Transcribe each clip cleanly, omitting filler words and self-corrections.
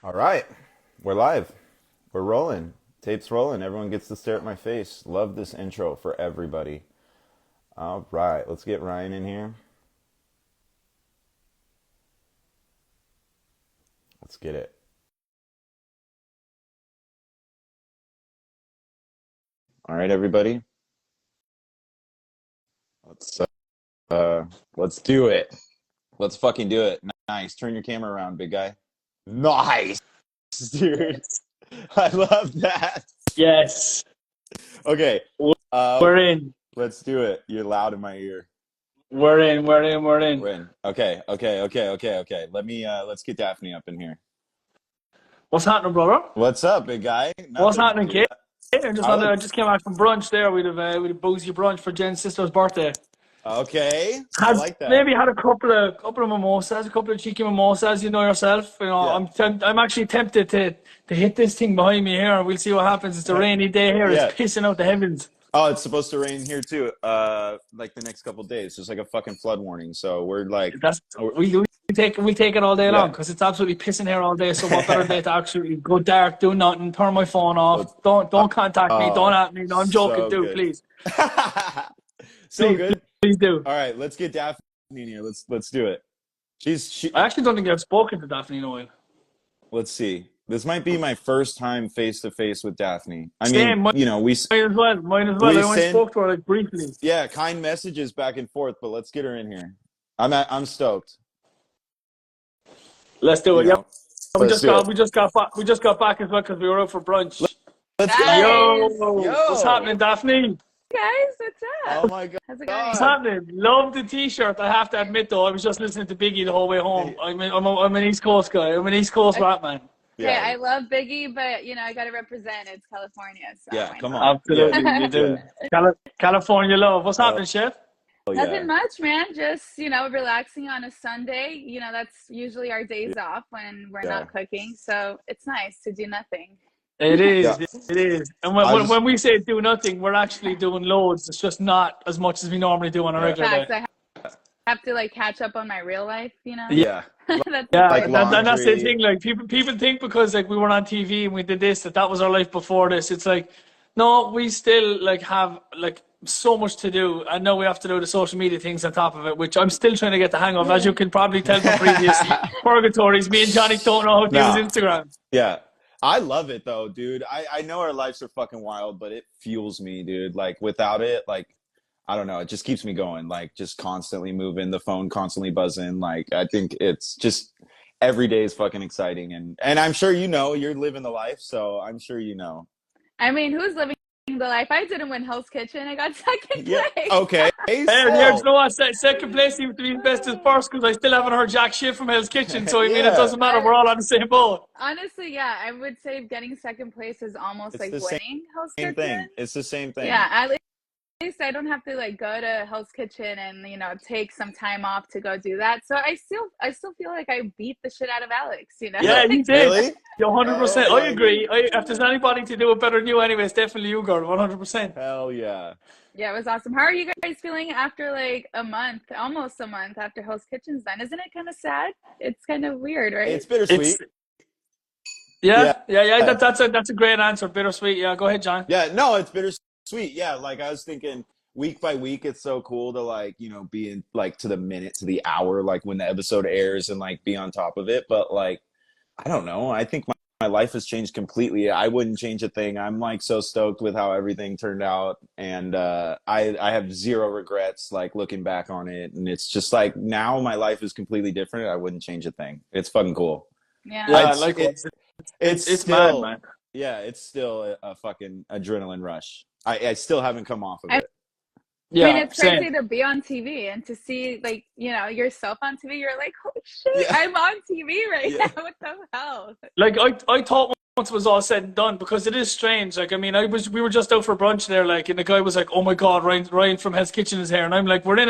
All right, we're live. We're rolling. Tape's rolling. Everyone gets to stare at my face. Love this intro for everybody. All right, let's get Ryan in here. Let's get it. All right, everybody. Let's uh let's do it. Let's fucking do it. Nice. Turn your camera around, big guy. Nice, dude. I love that. Yes, Okay. we're in. Let's do it. You're loud in my ear. We're in. We're in. We're in. We're in. Okay. Let's get Daphne up in here. What's happening, brother? What's up, big guy? What's Nothing, happening, dude. kid? I I just came back from brunch there. We'd a boozy brunch for Jen's sister's birthday. okay. I Has like that. maybe had a couple of mimosas, a couple of cheeky mimosas. You know yourself. Yeah. I'm actually tempted to hit this thing behind me here. We'll see what happens. It's a rainy day here. It's Yeah. pissing out the heavens. Oh, it's supposed to rain here too. Like the next couple days, just like a fucking flood warning. So we're like, That's we're- we take it all day long yeah. because it's absolutely pissing here all day. So what better day to actually go dark, do nothing, turn my phone off, don't contact me, don't Oh, at me. No, I'm joking, so dude. good. Please, So please, good. please do. All right, let's get Daphne in here. Let's do it. She. I actually don't think I've spoken to Daphne in a while. Let's see. This might be my first time face to face with Daphne. I mean, Same, mine, we as well. Mine as well. we I only send spoke to her like briefly. yeah, kind messages back and forth, but let's get her in here. I'm stoked. Let's do You it. Yep. know, let's do it. We just got back as well because we were out for brunch. Let's Yo, go. Guys, what's Yo. happening, Daphne? guys, what's Oh up? my How's it What's going? God. happening? Love the t-shirt. I have to admit though, I was just listening to Biggie the whole way home. I'm an East Coast guy. I'm an East Coast rap man. Okay, Yeah. I love Biggie, but I gotta represent. It's California, so Yeah, why come not? on. Yeah. Absolutely, you do. California love. What's happening, Chef? Oh yeah. Nothing much, man. Just relaxing on a Sunday. That's usually our days off when we're Yeah. not cooking, so it's nice to do nothing. It is. Yeah. It is. And I just when we say do nothing, we're actually doing loads. It's just not as much as we normally do on a yeah. regular day. Facts. I have to catch up on my real life. Yeah. That's the Yeah, Like thing. and that's the laundry. thing. Like people think because like we were on TV and we did this that was our life before this. It's like, no, we still like have like so much to do, and now we have to do the social media things on top of it, which I'm still trying to get the hang of. As you can probably tell from previous purgatories, me and Johnny don't know how to use No. Instagram. Yeah. I love it though, dude. I know our lives are fucking wild, but it fuels me, dude. Like without it, like I don't know, it just keeps me going. Like just constantly moving, the phone constantly buzzing. Like I think it's just every day is fucking exciting and I'm sure you're living the life, so I'm sure you know. I mean, who's living the life? I didn't win Hell's Kitchen. I got second Yeah. place. Okay. Hey, yeah, you So know what? Second place seems to be best as first because I still haven't heard jack shit from Hell's Kitchen. So I mean, it yeah. doesn't matter. We're all on the same boat. Honestly, yeah, I would say getting second place is almost It's like the winning Hell's same thing. Kitchen. It's the same thing. Yeah, at least I don't have to go to Hell's Kitchen and take some time off to go do that. So I still feel like I beat the shit out of Alex. Yeah, you did. Really? You're 100%. Oh I my agree. If there's anybody to do it better than you, anyway, it's definitely you, girl. 100%. Hell yeah. Yeah, it was awesome. How are you guys feeling after like a month, almost a month after Hell's Kitchen's done? Isn't it kind of sad? It's kind of weird, right? It's bittersweet. It's Yeah. yeah. That's a great answer. Bittersweet. Yeah, go ahead, John. Yeah, no, it's bittersweet. Yeah, like I was thinking week by week, it's so cool to like, be in like to the minute, to the hour, like when the episode airs and like be on top of it. But like, I don't know. I think my life has changed completely. I wouldn't change a thing. I'm like so stoked with how everything turned out. And I have zero regrets like looking back on it. And it's just like now my life is completely different. I wouldn't change a thing. It's fucking cool. Yeah. Yeah, It's like it, it's it's mad, still man. yeah, it's still a fucking adrenaline rush. I still haven't come off of I it. mean, Yeah, it's same. crazy to be on TV and to see yourself on TV. You're like, holy shit, Yeah. I'm on TV right Yeah. now. What the hell? Like I thought once it was all said and done because it is strange. Like I mean, we were just out for brunch there, like, and the guy was like, "Oh my God, Ryan from Hell's Kitchen is here," and I'm like, "We're in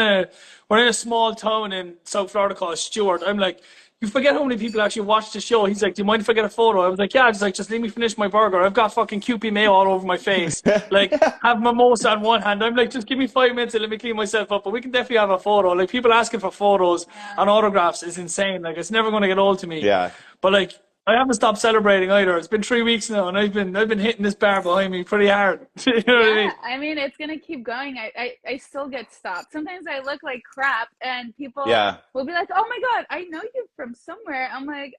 a small town in South Florida called Stewart." I'm like, "You forget how many people actually watch the show." He's like, "Do you mind if I get a photo?" I was like, "Yeah." Just let me finish my burger. I've got fucking Kewpie mayo all over my face. Like, have mimosa on one hand. I'm like, just give me 5 minutes and let me clean myself up. But we can definitely have a photo. Like, people asking for photos Yeah. and autographs is insane. Like, it's never going to get old to me. Yeah. But like, I haven't stopped celebrating either. It's been 3 weeks now, and I've been hitting this bar behind me pretty hard. You know what I Yeah, mean? I mean, it's gonna keep going. I still get stopped. Sometimes I look like crap, and people Yeah, will be like, "Oh my God, I know you from somewhere." I'm like,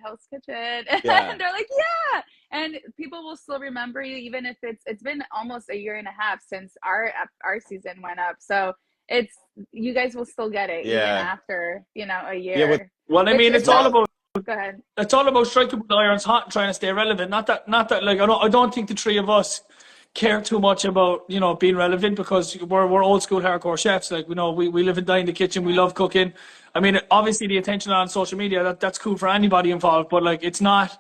Hell's Kitchen," yeah, and they're like, "Yeah." And people will still remember you, even if it's been almost a year and a half since our season went up. So it's you guys will still get it even yeah, after a yeah. With year, Well, I which mean, is it's all all. small, about Go ahead. striking with the irons hot and trying to stay relevant. Not that like I don't think the three of us care too much about being relevant because we're old school hardcore chefs. Like we live and die in the kitchen. We Yeah. love cooking. I mean, obviously the attention on social media that's cool for anybody involved, but it's not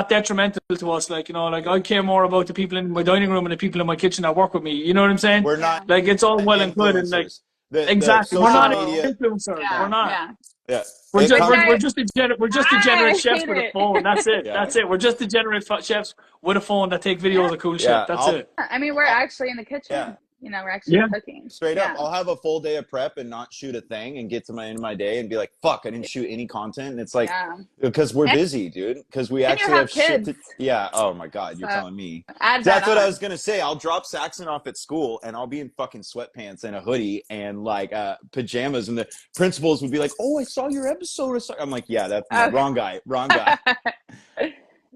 detrimental to us. Like like I care more about the people in my dining room and the people in my kitchen that work with me. You know what I'm saying? we're not Yeah. Like it's all well and good and like influencers. The exactly. We're social not media, No. influencers. We're Yeah. not. Yeah. yeah, We're it just Which comes. we're just degenerate I chefs hate with a it. phone. That's it. Yeah, That's it. We're just degenerate chefs with a phone that take Yeah. videos of cool shit. yeah. That's it. I mean, we're I'll, actually in the yeah. kitchen. We're actually Yeah. cooking. Straight up, Yeah. I'll have a full day of prep and not shoot a thing and get to my end of my day and be like, fuck, I didn't shoot any content. And it's like, Yeah. because we're And, busy, dude. Because we and you actually have have shit kids. to, yeah. Oh my God, you're So telling me. add that That's what I was on. going to say. I'll drop Saxon off at school and I'll be in fucking sweatpants and a hoodie and like pajamas. And the principals would be like, oh, I saw your episode. I'm like, yeah, that's no, Okay. wrong guy, wrong guy.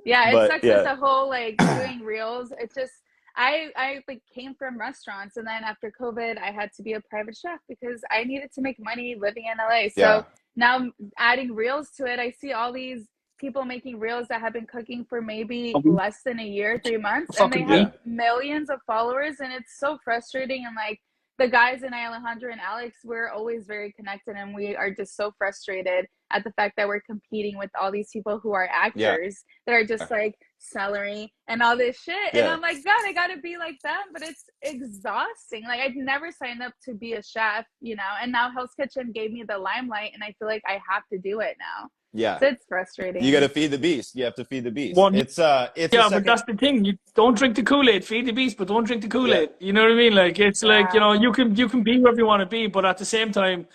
Yeah, it But sucks with yeah, the whole like doing reels. It's just I like came from restaurants and then after COVID I had to be a private chef because I needed to make money living in LA. So yeah, now adding reels to it, I see all these people making reels that have been cooking for maybe less than a year, 3 months, and they Fucking have yeah, me. millions of followers and it's so frustrating and like the guys in Alejandro and Alex, we're always very connected and we are just so frustrated at the fact that we're competing with all these people who are yeah, actors that are just like celery and all this shit. And yeah. I'm like, God, I gotta be like them, but it's exhausting. Like I'd never signed up to be a chef, and now Hell's Kitchen gave me the limelight and I feel like I have to do it now. Yeah. So it's You got frustrating. to feed the beast. You have to feed the beast. One, It's a yeah, but second. that's the thing. You don't drink the Kool-Aid. Feed the beast, but don't drink the Yeah, Kool-Aid. You know what I mean? Like it's like Yeah. you can be whoever you want to be, but at the same time,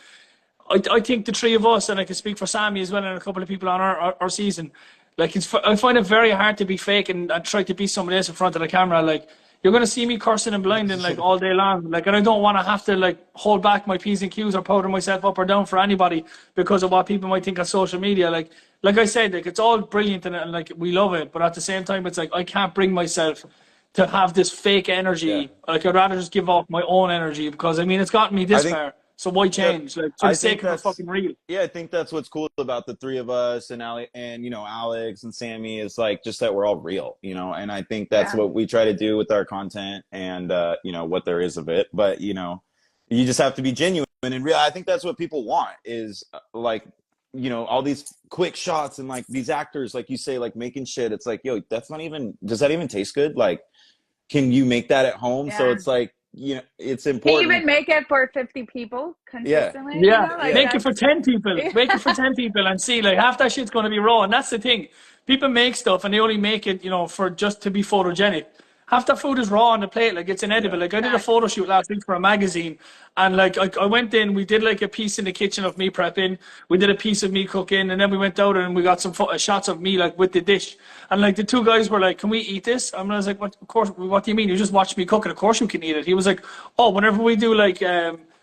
I think the three of us, and I can speak for Sammy as well, and a couple of people on our season, like I find it very hard to be fake and try to be somebody else in front of the camera. Like you're gonna see me cursing and blinding like all day long, like, and I don't want to have to like hold back my p's and q's or powder myself up or down for anybody because of what people might think on social media. Like I said, like it's all brilliant and like we love it, but at the same time, it's like I can't bring myself to have this fake yeah. energy. Like I'd rather just give off my own energy because I mean it's gotten me I this think far. So why that change? Like for the I think sake of a that's fucking reel. yeah. I think that's what's cool about the three of us and Ali and Alex and Sammy is like just that we're all real, And I think that's Yeah. what we try to do with our content and what there is of it. But you just have to be genuine and real. I think that's what people want is like all these quick shots and like these actors like you say like making shit. It's like yo, that's not even. Does that even taste good? Like can you make that at home? So Yeah. it's like, it's Can you important. even make it for 50 people Yeah. consistently? Yeah, Like Yeah. make it that's for 10 people. Make it for 10 people and see, like, half that shit's going to be raw. And that's the thing. People make stuff and they only make it, for just to be photogenic. Half that food is raw on the plate, like, it's inedible. Yeah. Like, I did a facts. photo shoot last week for a magazine, and, like, I went in, we did, like, a piece in the kitchen of me prepping, we did a piece of me cooking, and then we went out and we got some shots of me, like, with the dish. And, like, the two guys were like, can we eat this? And I was like, what, of course, what do you mean? You just watched me cook it. Of course you can eat it. He was like, oh, whenever we do, like,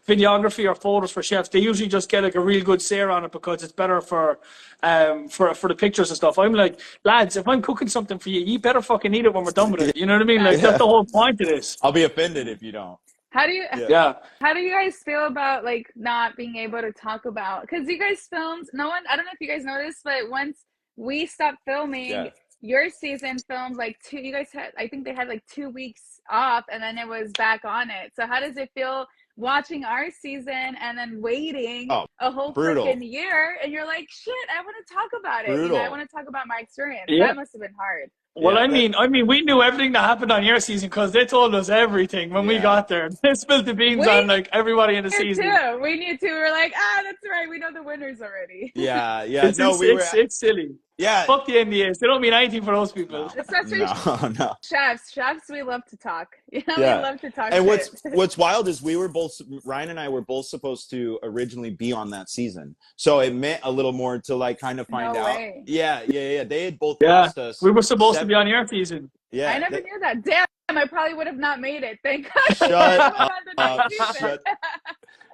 videography or photos for chefs, they usually just get like a real good sear on it because it's better for the pictures and stuff. I'm like, lads, if I'm cooking something for you, you better fucking eat it when we're done with it. You know what I mean? Like that's Yeah. the whole point of this. I'll be offended if you don't. How do you Yeah. Yeah. how do you guys feel about like not being able to talk about because you guys filmed no one I don't know if you guys noticed, but once we stopped filming, Yeah. your season filmed like two you guys had I think they had like 2 weeks off and then it was back on it. So how does it feel watching our season and then waiting Oh, a whole brutal. freaking year and you're like, shit, I want to talk about it. I Brutal. want to talk about my experience. Yeah. That must have been hard. Well, Yeah, we knew everything that happened on your season because they told us everything when we yeah, got there. They spilled the beans We on like everybody in the knew season. too. We knew too. We were like, that's right. We know the winners already. yeah. No, we were. It's silly. Yeah, Fuck the NDAs. They don't mean anything for those people. no, Especially no, no. chefs, we love to talk. We Yeah. love to talk And shit. what's wild is we were both Ryan and I were both supposed to originally be on that season. So it meant a little more to like kind of find No out. way. Yeah. They had both Yeah, asked us we were supposed to be seven. on your season. I Yeah. never knew that. Damn, I probably would have not made it. Thank God. I Shut would have had the next season.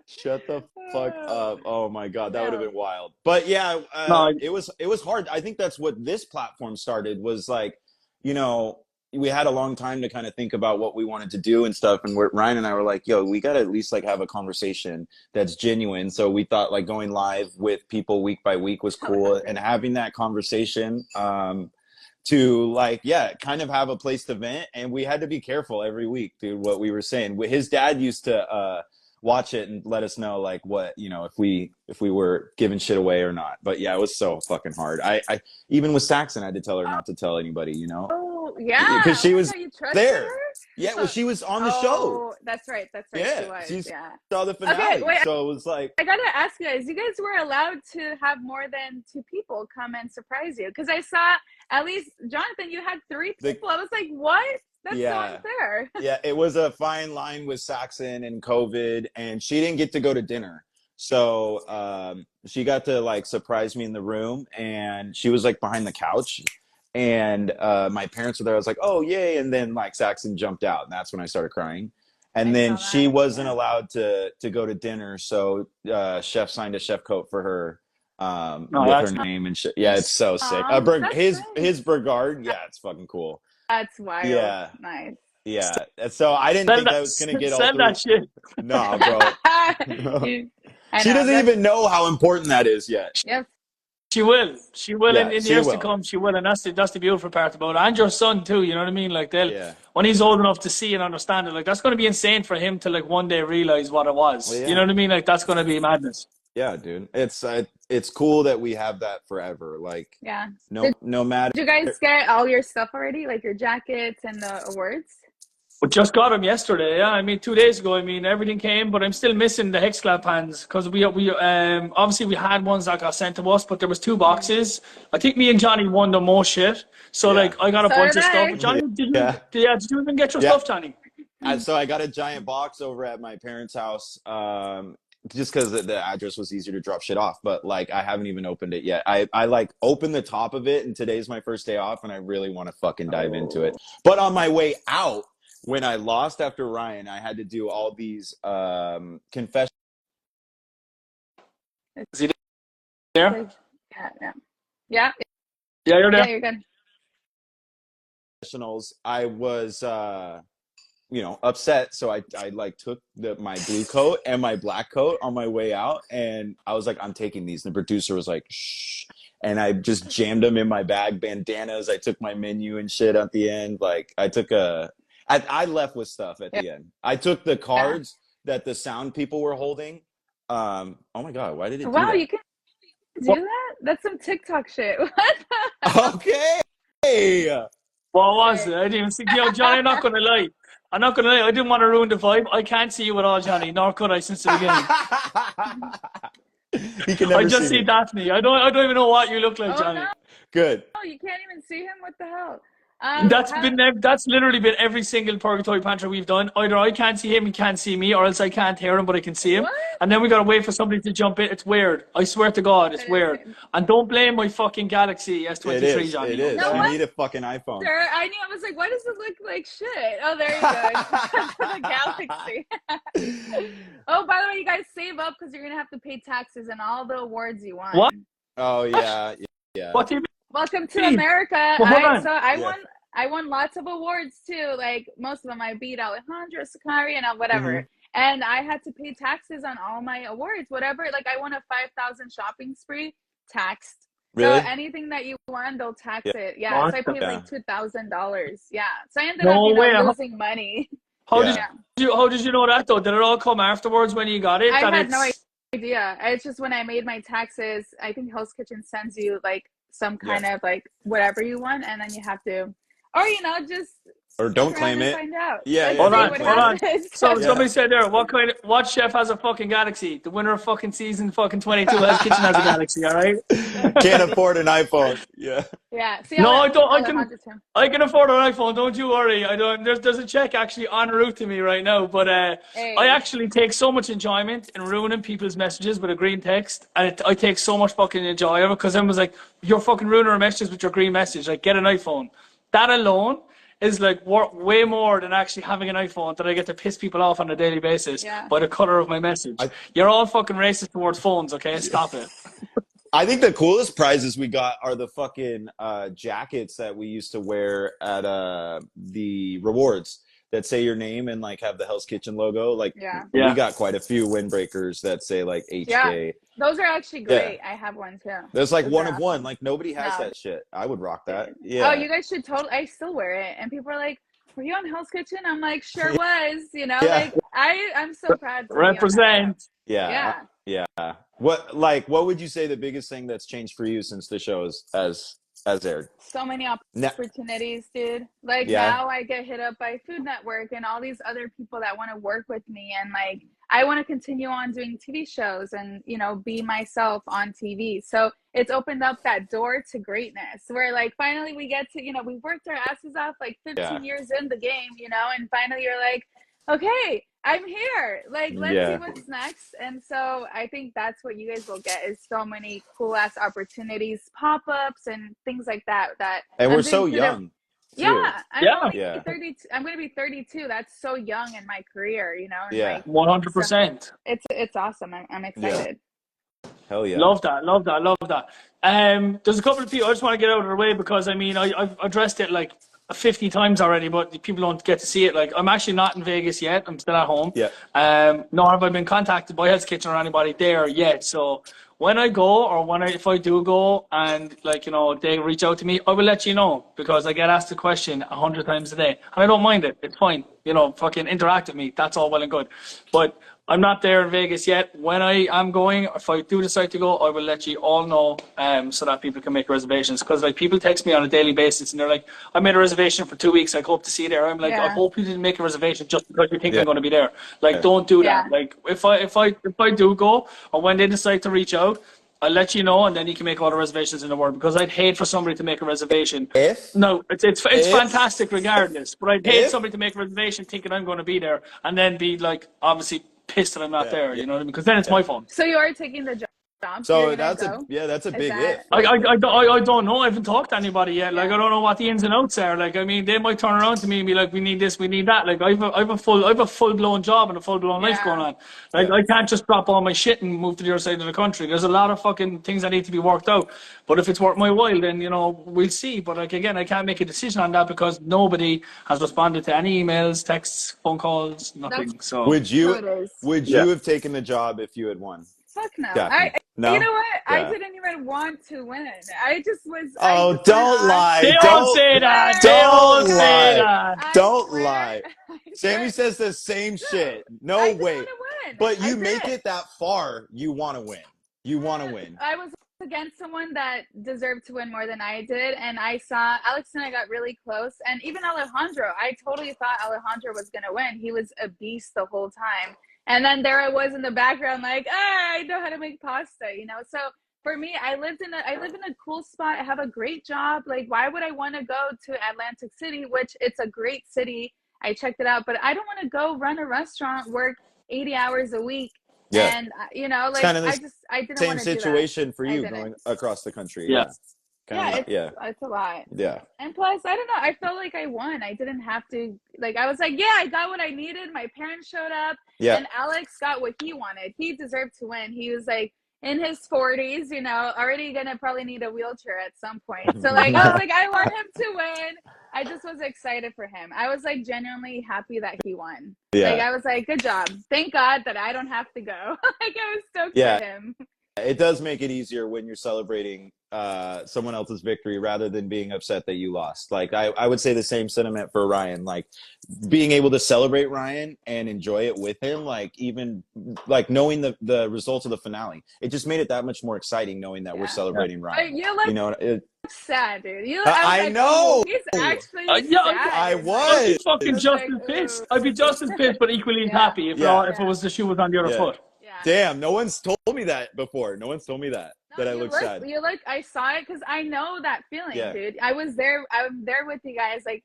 Shut the fuck up. Oh my god, that would have No. been wild. But yeah, No, it was hard. I think that's what this platform started was like, you know, we had a long time to kind of think about what we wanted to do and stuff and Ryan and I were like, yo, we got to at least like have a conversation that's genuine. So we thought like going live with people week by week was cool and having that conversation to like, yeah, kind of have a place to vent. And we had to be careful every week, dude, what we were saying. His dad used to watch it and let us know like what, you know, if we were giving shit away or not. But yeah, it was so fucking hard. I even with Saxon I had to tell her not to tell anybody, you know, Oh yeah. because she Oh my was God, you trusted there. her? Yeah, well, So, she was on the show. that's right. That's right. She Yeah, was. she Yeah. saw the Okay, finale. wait. So it was like, I gotta ask you guys. You guys were allowed to have more than 2 people come and surprise you because I saw at least Jonathan. You had 3 people. I was like, what? That's so yeah. unfair. Yeah, it was a fine line with Saxon and COVID, and she didn't get to go to dinner. So she got to like surprise me in the room, and she was like behind the couch, and my parents were there. I was like, "Oh, yay!" And then like Saxon jumped out, and that's when I started crying. And I then saw she that. wasn't Yeah. allowed to go to dinner, so chef signed a chef coat for her no, with her that's name and shit. Yeah, it's so sick. That's nice. His Burgard, yeah, it's fucking cool. That's wild. Yeah, Nice. yeah. And so I didn't send think that I was gonna get all send 3. that shit. No, bro. I She know. doesn't even know how important that is yet. Yep. She will. She will Yeah, in the she years to will. come. She will, and that's the beautiful part about it. And your son too. You know what I mean? Like they'll Yeah. when he's old enough to see and understand it. Like that's going to be insane for him to like one day realize what it Well, was. You know yeah. what I mean? Like that's going to be madness. Yeah, dude. It's cool that we have that forever. Like Yeah. no matter. Did you guys get all your stuff already? Like your jackets and the awards? But just got him yesterday. Yeah, I mean 2 days ago. I mean everything came, but I'm still missing the hex clap pans because we obviously we had ones that got sent to us, but there was 2 boxes. I think me and Johnny won the most shit. So Yeah. like I got a So bunch did of stuff. I. Johnny, Yeah. did you even get your Yeah. stuff, Johnny? So I got a giant box over at my parents' house. Just because the address was easier to drop shit off, but like I haven't even opened it yet. I like opened the top of it, and today's my first day off, and I really want to fucking dive into it. But on my way out, when I lost after Ryan, I had to do all these confessions. Is he there? Yeah. Yeah. Yeah, you're Yeah, there. you're good. I was upset, so I like took my blue coat and my black coat on my way out, and I was like, I'm taking these. And the producer was like, shh, and I just jammed them in my bag, bandanas. I took my menu and shit at the end. Like I left with stuff at the end. I took the cards that the sound people were holding. Oh my god, why did it do Wow, that? you can do that? That's some TikTok shit. What the Okay. What was it? I didn't even see. Yo, Johnny, I'm not gonna lie. I'm not gonna lie. I didn't want to ruin the vibe. I can't see you at all, Johnny. Nor could I since the beginning. He can never I just see see me. Daphne. I don't even know what you look like, Oh Johnny. no, Good. you can't even see him. What the hell? That's literally been every single Purgatory Panther we've done. Either I can't see him, he can't see me, or else I can't hear him, but I can see him. What? And then we gotta wait for somebody to jump in. It's weird. I swear to God, it's weird. And don't blame my fucking Galaxy S23, It is. Johnny. It is. No, You what? need a fucking iPhone. Sure, I knew. I was like, why does it look like shit? Oh, there you go. The Galaxy. Oh, by the way, you guys save up because you're gonna have to pay taxes and all the awards you won. What? Oh yeah. Yeah. What do you mean? Welcome to America. Well, hold on. I won lots of awards too. Like most of them, I beat Alejandro, Sakari, and whatever. And I had to pay taxes on all my awards, whatever. Like I won a 5,000 shopping spree, taxed. Really? So anything that you won, they'll tax it. Yeah. What? So I paid Yeah. like $2,000. Yeah. So I ended No up, way. losing money. How Yeah. did you know that though? Did it all come afterwards when you got it? I that had no it's idea. It's just when I made my taxes, I think Hell's Kitchen sends you like some kind of like whatever you want, and then you have to Or, just or stick don't around claim and it. find out. Yeah, Let's yeah, Hold see don't on, what hold claim it. on. happens. So Yeah. somebody said there, what chef has a fucking galaxy? The winner of fucking season fucking 22 Hell's Kitchen has a galaxy, all right? That's Can't funny. afford an iPhone. Yeah. Yeah. See, No, I don't. Alejandro too. I can afford an iPhone. Don't you worry. I don't. There's a check actually en route to me right now. But I Hey. actually take so much enjoyment in ruining people's messages with a green text, and I take so much fucking enjoy of it because everyone's like, "You're fucking ruining our messages with your green message." Like, get an iPhone. That alone is like way more than actually having an iPhone that I get to piss people off on a daily basis Yeah. by the color of my message. I You're all fucking racist towards phones. Okay, stop it. I think the coolest prizes we got are the fucking jackets that we used to wear at the rewards that say your name and like have the Hell's Kitchen logo. Like Yeah. we Yeah. got quite a few windbreakers that say like Yeah. HK. Those are actually Yeah. great. I have one too. There's like Those one are of one. awesome. Like nobody has No. that shit. I would rock that. Oh, Yeah. you guys should totally. I still wear it, and people are like, "Were you on Hell's Kitchen?" I'm like, "Sure Yeah. was." Yeah. Like I'm so proud to be on that show. Represent. Yeah. Yeah, Yeah. What would you say the biggest thing that's changed for you since the shows has aired? so many Now, opportunities, dude. Like yeah. now, I get hit up by Food Network and all these other people that want to work with me, and like I want to continue on doing TV shows and be myself on TV. So it's opened up that door to greatness, where like finally we get to we've worked our asses off like Yeah. 15 years in the game, and finally you're like, okay, I'm here. Like, let's see Yeah. what's next. And so I think that's what you guys will get is so many cool ass opportunities, pop-ups and things like that And I'm we're doing so through young too. yeah, I'm Yeah. only Yeah. 32. I'm going to be 32. That's so young in my career, and Yeah. like so 100%. it's awesome. I'm Yeah. excited. Hell yeah. Love that, love that, love that. There's a couple of people I just want to get out of the way because I mean I've addressed it like 50 times already, but people don't get to see it. Like I'm actually not in Vegas yet. I'm still at home. Yeah. Nor have I been contacted by Hell's Kitchen or anybody there yet. So when I go or if I do go and like they reach out to me, I will let you know because I get asked the question 100 times a day and I don't mind it. It's fine. Fucking interact with me. That's all well and good. But I'm not there in Vegas yet. When I am going, if I do decide to go, I will let you all know so that people can make reservations. Because like people text me on a daily basis and they're like, I made a reservation for 2 weeks. I hope to see you there. I'm like, I Yeah. hope you didn't make a reservation just because you think Yeah. I'm going to be there. Like, don't do Yeah. that. Like, if I do go or when they decide to reach out, I'll let you know and then you can make all the reservations in the world. Because I'd hate for somebody to make a reservation. If No, it's if fantastic regardless. But I'd hate if somebody to make a reservation thinking I'm going to be there and then be like, obviously pissed that I'm not Yeah, there. yeah. You know what I mean? Because then it's my fault. So you are taking the job. So You're gonna that's go? that's a Is big that- if. I don't know. I haven't talked to anybody yet. Like Yeah. I don't know what the ins and outs are. Like I mean, they might turn around to me and be like, "We need this, we need that." Like I've a full blown job and a full blown life Yeah. going on. Like Yeah. I can't just drop all my shit and move to the other side of the country. There's a lot of fucking things that need to be worked out. But if it's worth my while, then we'll see. But like again, I can't make a decision on that because nobody has responded to any emails, texts, phone calls, nothing. So Would So you it is. Yeah. have taken the job if you had won? Fuck no. Daphne? No. You know what? I Yeah. didn't even want to win. I just was. Oh, I just don't went on. lie. They all say that. They Don't all say lie. that. I Don't swear, lie. I Sammy swear. says the same shit. I No just way. want to win. But I you did make it that far, you want to win. You want to win. I was against someone that deserved to win more than I did, and I saw Alex and I got really close, and even Alejandro. I totally thought Alejandro was gonna win. He was a beast the whole time, and then there I was in the background, like, I know how to make pasta, So for me, I live in a cool spot. I have a great job. Like, why would I want to go to Atlantic City, which it's a great city? I checked it out, but I don't want to go run a restaurant, work 80 hours a week. Yeah. And It's kind of the I didn't same want to do that. situation for I you didn't. going across the country. Yeah. Kinda, Yeah, it's a lot. Yeah. And plus, I don't know, I felt like I won. I didn't have to, like, I was like, yeah, I got what I needed. My parents showed up, Yeah. and Alex got what he wanted. He deserved to win. He was like in his 40s, already gonna probably need a wheelchair at some point. So like, I was like, I want him to win. I just was excited for him. I was like genuinely happy that he won. Yeah. Like I was like, good job. Thank God that I don't have to go. Like I was stoked Yeah. for him. It does make it easier when you're celebrating someone else's victory rather than being upset that you lost. Like I would say the same sentiment for Ryan. Like being able to celebrate Ryan and enjoy it with him, like even like knowing the results of the finale, it just made it that much more exciting knowing that we're Yeah. celebrating Ryan. You like sad, dude. I was I like, oh, know. he's actually Yeah, sad I in I'd that. be was. I fucking was just like, as ooh, pissed. I'd be just as pissed, but equally as yeah, happy Yeah. if it yeah, was the shoe was on the other Yeah. foot. yeah. Damn, no one's told me that before. No one's told me that No, I look sad. I saw it because I know that feeling, Yeah. dude. I'm there with you guys, like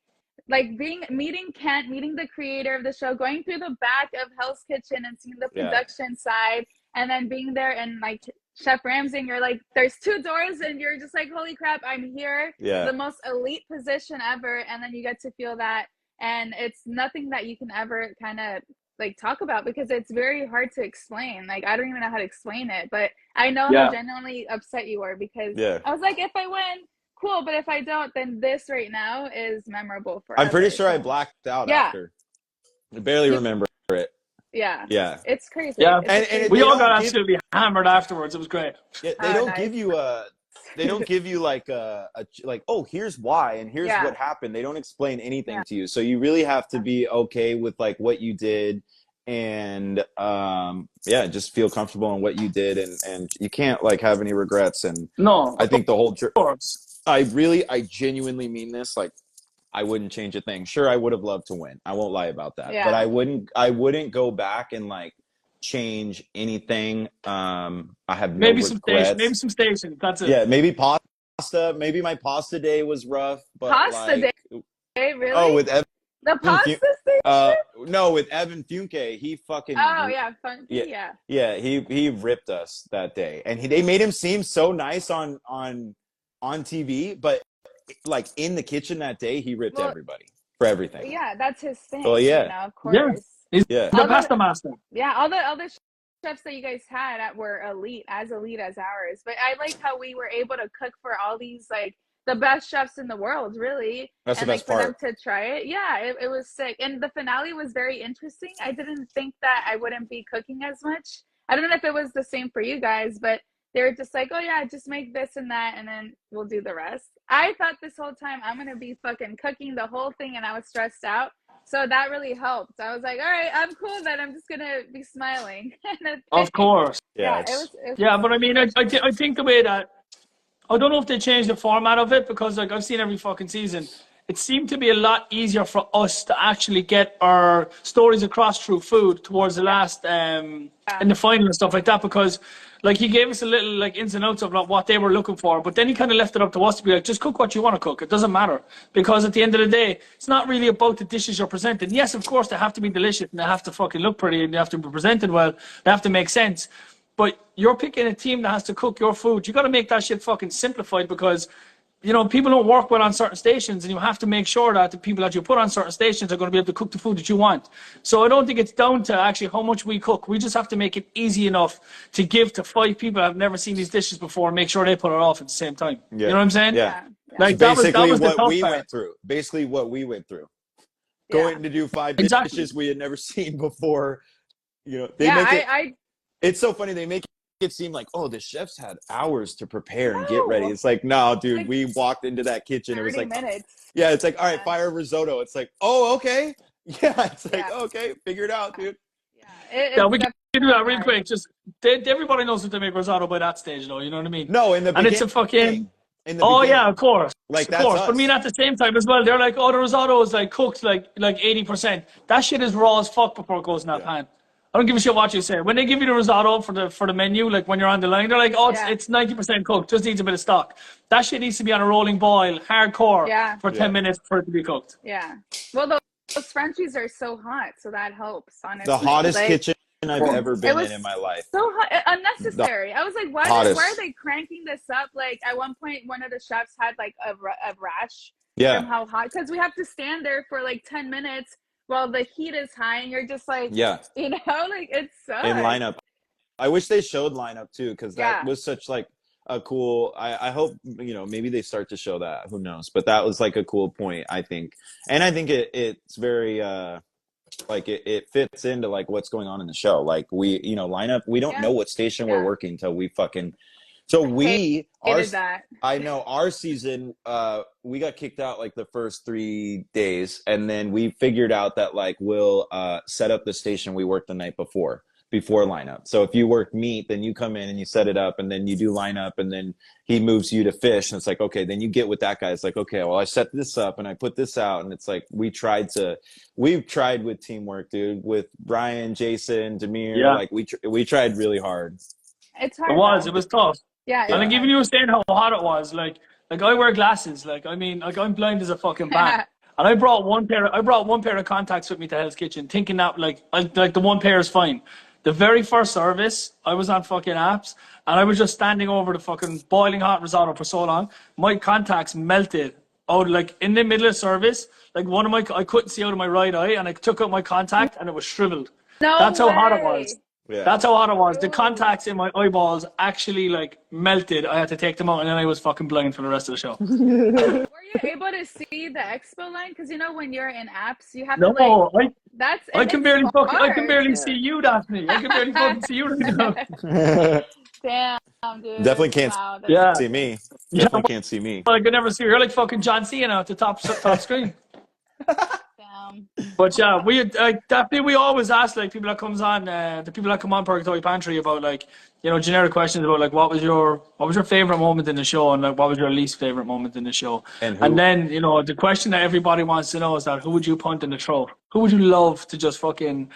meeting Kent, meeting the creator of the show, going through the back of Hell's Kitchen and seeing the Yeah. production side, and then being there and like Chef Ramsay, and you're like, there's two doors, and you're just like, holy crap, I'm here, Yeah. the most elite position ever, and then you get to feel that, and it's nothing that you can ever kind of like talk about because it's very hard to explain. Like I don't even know how to explain it, but I know how Yeah. genuinely upset you were because Yeah. I was like, if I win, cool, but if I don't, then this right now is memorable I'm pretty forever. sure I So blacked out yeah, after. I barely you, remember it. yeah, Yeah. it's crazy. Yeah, It's a And we crazy they all thing. got don't give absolutely hammered afterwards. It was great. they Oh, don't nice. give you they don't give you like like, oh, here's why and here's Yeah, what happened. They don't explain anything yeah, to you. So you really have to be okay with like what you did and yeah, just feel comfortable in what you did and you can't like have any regrets. And No, I of think the whole course. I genuinely mean this. Like I wouldn't change a thing. Sure, I would have loved to win. I won't lie about that. But yeah. I wouldn't go back and like change anything. I have no Maybe some station. Maybe regrets. some station. That's it. Yeah, maybe pasta. Maybe my pasta day was rough, but Pasta like day, oh, really? with The Evan Fu- pasta station? no, with Evan Funke, he Oh fucking yeah, funky, yeah. yeah. Yeah, he ripped us that day. And they made him seem so nice on TV, but like in the kitchen that day, he ripped Well, everybody for everything. yeah, that's his Well, thing, yeah, of Yeah, course. he's yeah, the All the pasta master. Yeah, all the chefs that you guys had were elite as ours. But I like how we were able to cook for all these like the best chefs in the world, really, that's the and like best for them part. to try it. Yeah, it was sick. And the finale was very interesting. I didn't think that I wouldn't be cooking as much. I don't know if it was the same for you guys, but they were just like, oh yeah, just make this and that, and then we'll do the rest. I thought this whole time I'm gonna be fucking cooking the whole thing, and I was stressed out. So that really helped. I was like, all right, I'm cool then. I'm just gonna be smiling. Of course. Yeah, Yeah, it's it was Yeah, but I mean, I think the way that I don't know if they changed the format of it because like I've seen every fucking season. It seemed to be a lot easier for us to actually get our stories across through food towards the last yeah, in the final and stuff like that because like he gave us a little like ins and outs of like, what they were looking for, but then he kind of left it up to us to be like, just cook what you want to cook. It doesn't matter because at the end of the day, it's not really about the dishes you're presenting. Yes, of course they have to be delicious and they have to fucking look pretty and they have to be presented well. They have to make sense. But you're picking a team that has to cook your food. You got to make that shit fucking simplified because, you know, people don't work well on certain stations, and you have to make sure that the people that you put on certain stations are going to be able to cook the food that you want. So I don't think it's down to actually how much we cook. We just have to make it easy enough to give to 5 people that have never seen these dishes before and make sure they put it off at the same time. yeah, You know what I'm saying? yeah. yeah, yeah, So Like that basically, was the what tough we part. went through. Basically, what we went through. yeah. Going to do 5 Exactly. dishes we had never seen before. You know, they Yeah, make it. I It's so funny. They make it seem like, oh, the chefs had hours to prepare and get ready. no, It's like, no, dude, like we walked into that kitchen. It was 30 like, minutes. yeah, it's like, all right, Yeah, fire risotto. It's like, oh, okay. Yeah, it's like, yeah, okay, figure it out, dude. yeah. Yeah, It's we can do that definitely real hard. quick. Just everybody knows that they make risotto by that stage, though. You know what I mean? No, in the And it's a fucking. beginning, in the Oh yeah, beginning, of course, like of that's course. But I mean, us. at the same time as well, they're like, oh, the risotto is like cooked like 80%. That shit is raw as fuck before it goes in that Yeah, pan. I don't give a shit what you say. When they give you the risotto for the menu, like when you're on the line, they're like, oh, Yeah, it's 90% cooked, just needs a bit of stock. That shit needs to be on a rolling boil, hardcore, yeah, for yeah. 10 minutes for it to be cooked. yeah. Well, those Frenchies are so hot, so that helps, The honestly. hottest Like, kitchen I've Cool. ever it been in was my life. so hot, The unnecessary. I was like, why are hottest. they cranking this up? Like at one point, one of the chefs had like a rash from Yeah, how hot because we have to stand there for like 10 minutes while the heat is high, and you're just like, yeah. like it In sucks. lineup. I wish they showed lineup too, because that Yeah, was such like a cool. I hope maybe they start to show that. Who knows? But that was like a cool point, I think, and I think it's very like it fits into like what's going on in the show. Like we lineup. We don't yeah, know what station we're yeah. working till we fucking. So I we our hated that. I know our season. We got kicked out like the first 3 days, and then we figured out that like we'll set up the station we worked the night before before lineup. So if you work meat, then you come in and you set it up, and then you do lineup, and then he moves you to fish, and it's like, okay, then you get with that guy. It's like, okay, well, I set this up and I put this out, and it's like we've tried with teamwork, dude, with Brian, Jason, Demir. Yeah, Like we tried really hard. It's it hard was. though. It was tough. Yeah, And it's Yeah. like even hard. you were saying how hot it was, like I wear glasses. Like I mean, like I'm blind as a fucking bat. And I brought one pair of contacts with me to Hell's Kitchen, thinking that like the one pair is fine. The very first service, I was on fucking apps, and I was just standing over the fucking boiling hot risotto for so long. My contacts melted out like in the middle of service. Like I couldn't see out of my right eye, and I took out my contact, and it was shriveled. No That's how hot it was. way. Yeah. That's how hot it was. The Ooh. contacts in my eyeballs actually like melted. I had to take them out, and then I was fucking blind for the rest of the show. Were you able to see the expo line? Because you know when you're in apps, you have to like No, that's I and can it's barely I can hard. barely see you, Daphne. I can barely fucking see you right now. Damn, dude. Definitely can't Wow, that's Yeah, see impressive. me. yeah. Definitely can't see me. Well, I could never see her. You're like fucking John Cena at the top screen. Damn. But yeah, Daphne, we always ask like people that comes on, the people that come on Purgatory Pantry about like generic questions about like what was your favorite moment in the show, and like what was your least favorite moment in the show. And And who? then the question that everybody wants to know is that who would you punt in the throat? Who would you love to just fucking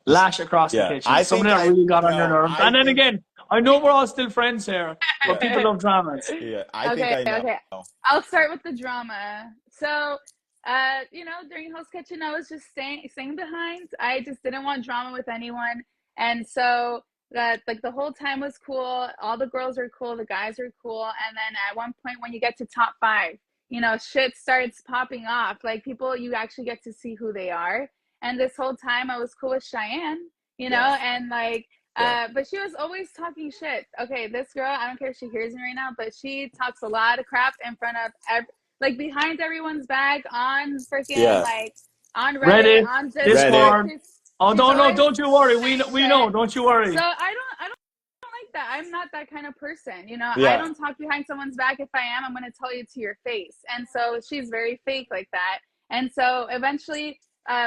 lash across the Yeah, kitchen? Somebody that really got on your nerves. I And then think again, I know we're all still friends here, but yeah, people love dramas. yeah. I think Okay, I know. okay. I'll start with the drama. So, during Hell's Kitchen, I was just staying behind. I just didn't want drama with anyone, and so that like the whole time was cool. All the girls are cool, the guys are cool, and then at one point when you get to top 5, shit starts popping off. Like people, you actually get to see who they are. And this whole time, I was cool with Cheyenne, Yeah, and like. yeah. But she was always talking shit. Okay, this girl, I don't care if she hears me right now, but she talks a lot of crap in front of like behind everyone's back on freaking Yeah. like on Reddit, Reddit, on Reddit. Discord. Discord. Oh, She's no, always don't you worry. saying We know. shit. Don't you So worry. I don't like that. I'm not that kind of person. I Yeah. don't talk behind someone's back. If I am, I'm gonna tell you to your face. And so she's very fake like that. And so eventually,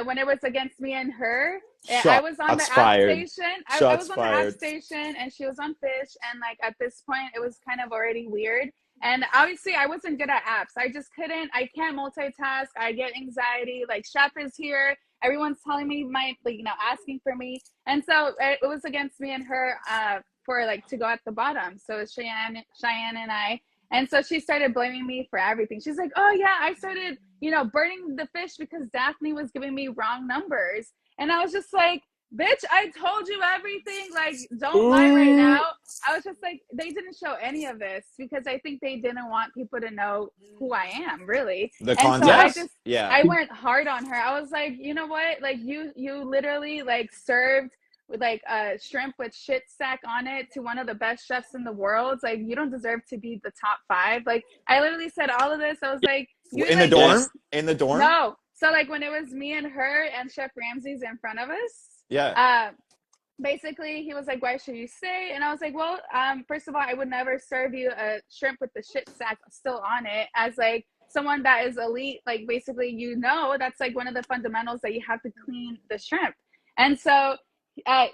when it was against me and her, I was on the Shots app fired. station. I Shots was on the app fired. station, and she was on Fish. And like at this point, it was kind of already weird. And obviously, I wasn't good at apps. I just couldn't. I can't multitask. I get anxiety. Like Chef is here. Everyone's telling me asking for me. And so it was against me and her for like to go at the bottom. So it's Cheyenne and I. And so she started blaming me for everything. She's like, oh yeah, I started, burning the fish because Daphne was giving me wrong numbers. And I was just like, bitch, I told you everything. Like, don't lie right now. I was just like, they didn't show any of this because I think they didn't want people to know who I am, really. The And so context. Yeah. I went hard on her. I was like, you know what? Like, you literally like served with like a shrimp with shit stack on it to one of the best chefs in the world. Like, you don't deserve to be the top 5. Like, I literally said all of this. I was like, In the dorm? In the dorm? No. So like when it was me and her and Chef Ramsay's in front of us, Yeah. basically he was like, why should you stay? And I was like, well, first of all, I would never serve you a shrimp with the shit sack still on it as like someone that is elite. Like basically, that's like one of the fundamentals that you have to clean the shrimp. And so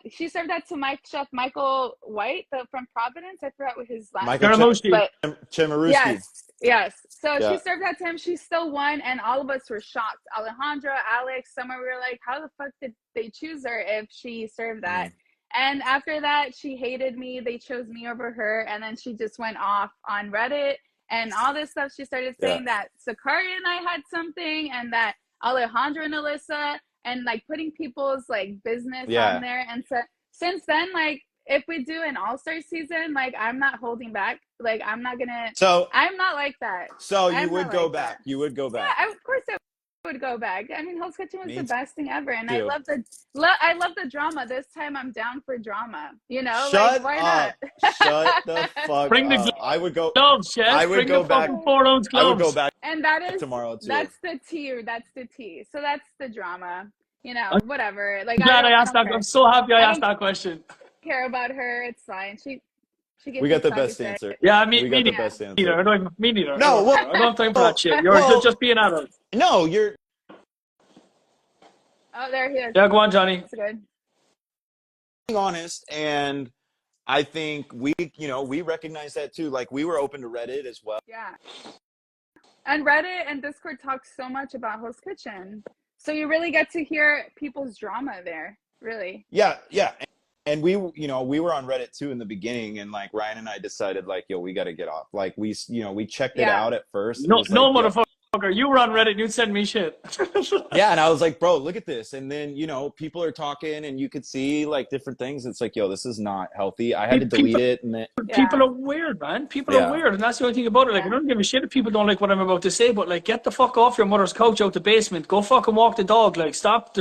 she served that to my chef Michael White from Providence. I forgot what his last Michael name is, but Chemaruski. yes. So Yeah. she served that to him. She still won, and all of us were shocked. Alejandro, Alex, some we were like, how the fuck did they choose her if she served that? And after that, she hated me. They chose me over her, and then she just went off on Reddit and all this stuff. She started saying that Sakari and I had something, and that Alejandro and Alyssa, and like putting people's like business on there. And so since then, like if we do an all-star season, like I'm not holding back. Like I'm not gonna. So I'm not like that. So you would go back. You would go back. Yeah, of course I would go back. I mean, Hell's Kitchen was the best thing ever, and too. I love the drama. This time I'm down for drama. Shut like, why up. not? Shut the fuck Bring up. the I would go. gloves, Chef. I would Bring go the back. fucking 4-ounce I would gloves. go back And that is tomorrow too. That's the tea. That's the tea. So that's the drama. Whatever. Like I'm glad I don't asked that. care. I'm so happy I asked don't that question. care about her. It's fine. She gets We got the talking best shit. answer. Yeah, We got the best answer. neither. Me neither. No, I don't have time for that shit. You're just being adult. No, you're. Oh, there he is. Yeah, go on, Johnny. That's good. honest, and I think we recognize that too. Like we were open to Reddit as well. Yeah. And Reddit and Discord talk so much about Hell's Kitchen. So you really get to hear people's drama there, really. Yeah, yeah. And we were on Reddit too in the beginning, and like Ryan and I decided like, yo, we got to get off. Like we checked it out at first. No, no, like, motherfucker. You were on Reddit and you'd send me shit. Yeah, and I was like, bro, look at this. And then, people are talking and you could see like different things. It's like, yo, this is not healthy. I had to delete it. And people are weird, man. People are weird. And that's the only thing about it. Like, I don't give a shit if people don't like what I'm about to say, but like, get the fuck off your mother's couch out the basement. Go fucking walk the dog. Like, stop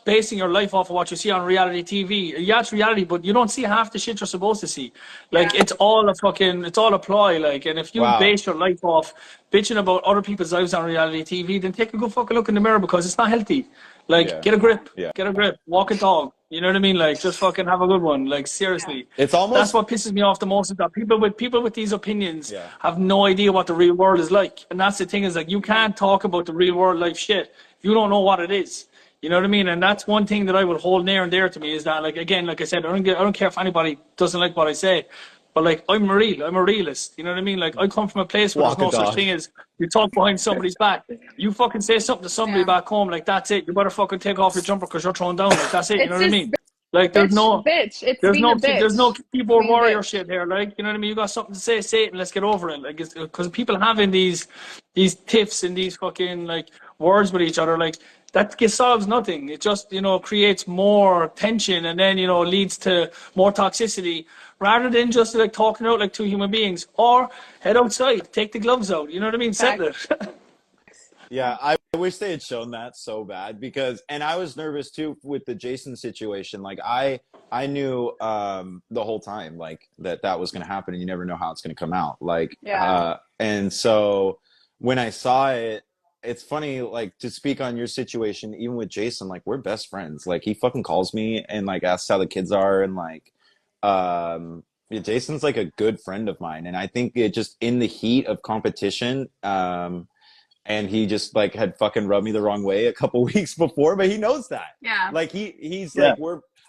basing your life off of what you see on reality TV. Yeah, it's reality, but you don't see half the shit you're supposed to see. Like, it's all a ploy. Like, and if you base your life off bitching about other people's lives on reality TV, then take a good fucking look in the mirror, because it's not healthy. Like, get a grip. Get a grip. Walk a dog. You know what I mean? Like, just fucking have a good one. Like, seriously. It's almost... That's what pisses me off the most, is that people with these opinions have no idea what the real world is like. And that's the thing, is like, you can't talk about the real world life shit if you don't know what it is. You know what I mean? And that's one thing that I would hold near and dear to me, is that, like, again, like I said, I don't care if anybody doesn't like what I say. But like, I'm a realist, you know what I mean? Like, I come from a place where there's no such thing as you talk behind somebody's back. You fucking say something to somebody back home, like, that's it. You better fucking take off your jumper because you're thrown down. Like, that's it. You know what I mean? Like, there's no keyboard warrior shit here. Like, you know what I mean? You got something to say it, and let's get over it. Like, it's because people having these tiffs and these fucking like words with each other, like, that solves nothing. It just, creates more tension, and then, leads to more toxicity, rather than just like talking out like two human beings. Or head outside, take the gloves out. You know what I mean? Settle it. Yeah, I wish they had shown that so bad, and I was nervous too with the Jason situation. Like I knew the whole time like that was going to happen, and you never know how it's going to come out. Like, and so when I saw it, it's funny, like, to speak on your situation, even with Jason, like, we're best friends. Like, he fucking calls me and like asks how the kids are, and like, Jason's like a good friend of mine, and I think it just in the heat of competition, and he just like had fucking rubbed me the wrong way a couple weeks before, but he knows that. Yeah. Like he's like,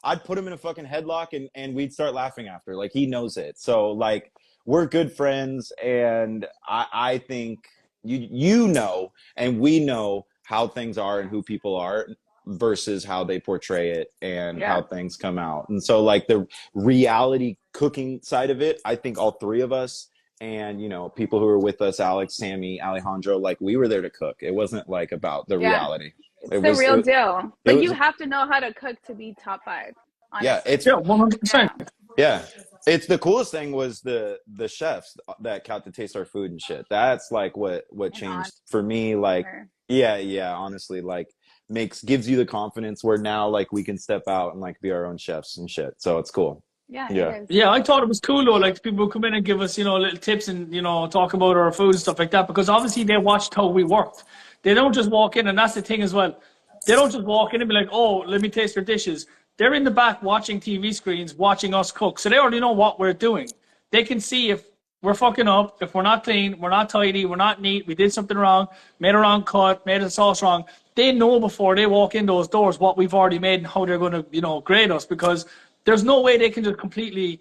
I'd put him in a fucking headlock and we'd start laughing after. Like, he knows it. So like, we're good friends, and I think you know, and we know how things are and who people are versus how they portray it and how things come out. And so like the reality cooking side of it, I think all three of us and, people who were with us, Alex, Sammy, Alejandro, like, we were there to cook. It wasn't like about the reality. It's the real deal. Like, you have to know how to cook to be top 5. Honestly. Yeah, it's 100%. Yeah. It's the coolest thing was the chefs that got to taste our food and shit. That's like what changed for me. Like, honestly, like, gives you the confidence where now like we can step out and like be our own chefs and shit. So it's cool. Yeah, I thought it was cool though, like, people come in and give us, little tips and, talk about our food and stuff like that, because obviously they watched how we worked. They don't just walk in, and that's the thing as well. They don't just walk in and be like, oh, let me taste your dishes. They're in the back watching TV screens, watching us cook. So they already know what we're doing. They can see if we're fucking up, if we're not clean, we're not tidy, we're not neat, we did something wrong, made a wrong cut, made the sauce wrong. They know before they walk in those doors what we've already made and how they're going to, grade us, because there's no way they can just completely,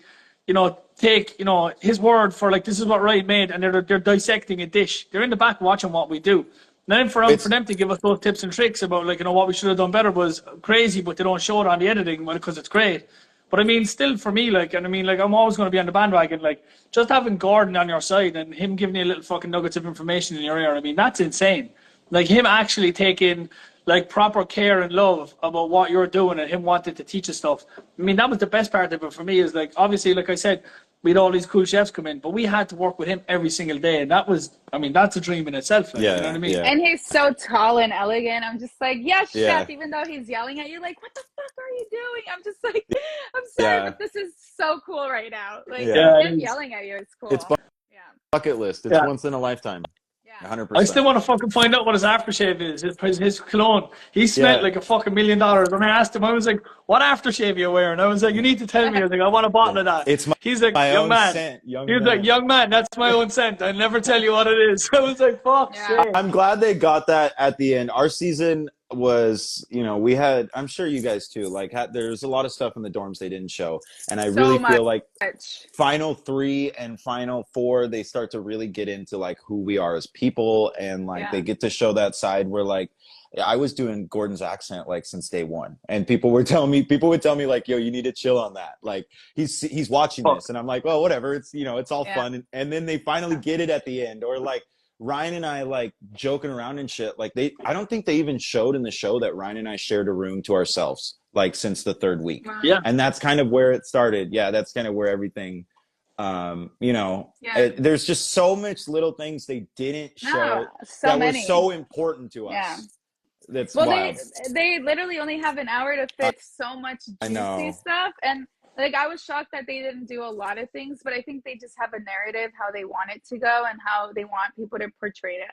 take, his word for like, this is what Ryan made, and they're dissecting a dish. They're in the back watching what we do. And then for them to give us those tips and tricks about like, what we should have done better was crazy, but they don't show it on the editing because it's great. But I mean, still for me, like, and I mean, like, I'm always going to be on the bandwagon. Like, just having Gordon on your side and him giving you little fucking nuggets of information in your ear, I mean, that's insane. Like, him actually taking like proper care and love about what you're doing, and him wanting to teach us stuff. I mean, that was the best part of it for me, is like, obviously, like I said, we had all these cool chefs come in, but we had to work with him every single day. And that was, I mean, that's a dream in itself. Like, you know what I mean? And he's so tall and elegant. I'm just like, yes, chef, even though he's yelling at you, like, what the fuck are you doing? I'm just like, I'm sorry, but this is so cool right now. Like, him yelling at you is cool. It's bucket list. It's once in a lifetime. 100%. I still want to fucking find out what his aftershave is, his cologne. He smelled like a fucking $1 million. When I asked him, I was like, what aftershave are you wearing? I was like, you need to tell me. I was like, I want a bottle of that. He's like, young man. Like, young man, that's my own scent. I never tell you what it is. I was like, fuck shit. I'm glad they got that at the end. Our season was, you know, we had, I'm sure you guys too, like there's a lot of stuff in the dorms they didn't show. And I really So feel much. like final three and final four, they start to really get into like who we are as people. And like Yeah. they get to show that side where like, I was doing Gordon's accent like since day one, and people would tell me like, "Yo, you need to chill on that." Like he's watching Fuck. this, and I'm like, "Well, whatever. It's you know, it's all Yeah. fun." And then they finally get it at the end, or like Ryan and I like joking around and shit. Like I don't think they even showed in the show that Ryan and I shared a room to ourselves like since the third week, Wow. Yeah. and that's kind of where it started. Yeah, that's kind of where everything. You know, Yeah. there's just so much little things they didn't show No, so that were many. so important to Yeah. us. That's Well, wild. they literally only have an hour to fit so much I juicy know. stuff, and like I was shocked that they didn't do a lot of things, but I think they just have a narrative how they want it to go and how they want people to portray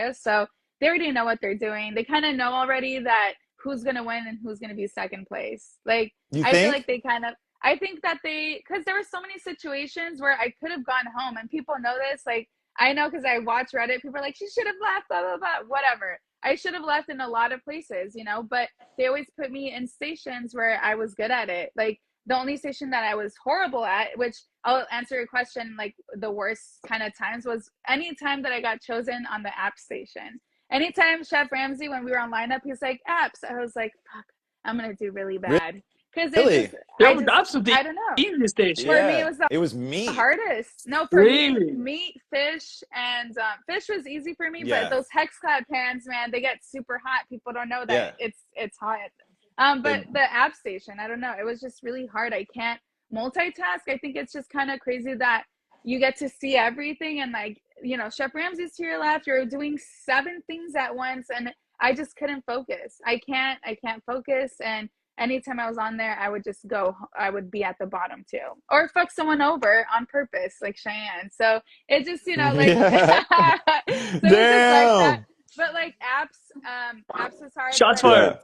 us. So they already know what they're doing. They kind of know already that who's gonna win and who's gonna be second place. Like You I feel think? like they kind of. I think that because there were so many situations where I could have gone home, and people know this. Like I know because I watch Reddit. People are like, she should have left, blah blah blah, whatever. I should have left in a lot of places, you know, but they always put me in stations where I was good at it. Like the only station that I was horrible at, which I'll answer your question, like the worst kind of times was any time that I got chosen on the app station. Anytime Chef Ramsay, when we were on lineup, he's like, apps. I was like, fuck, I'm going to do really bad. Because it Really? just, That was absolutely I don't know. easiest station. For me, it Yeah. was the It was me. hardest. No, for me, Really? meat, fish, and fish was easy for me. Yeah. But those hex clad pans, man, they get super hot. People don't know Yeah. that it's hot. But the app station, I don't know. It was just really hard. I can't multitask. I think it's just kind of crazy that you get to see everything and like you know, Chef Ramsay's to your left. You're doing 7 things at once, and I just couldn't focus. I can't focus and anytime I was on there, I would be at the bottom too. Or fuck someone over on purpose, like Cheyenne. So it just, you know, like, Yeah. so it was just like that. Damn. But like apps was hard. Shots But fired. Yeah.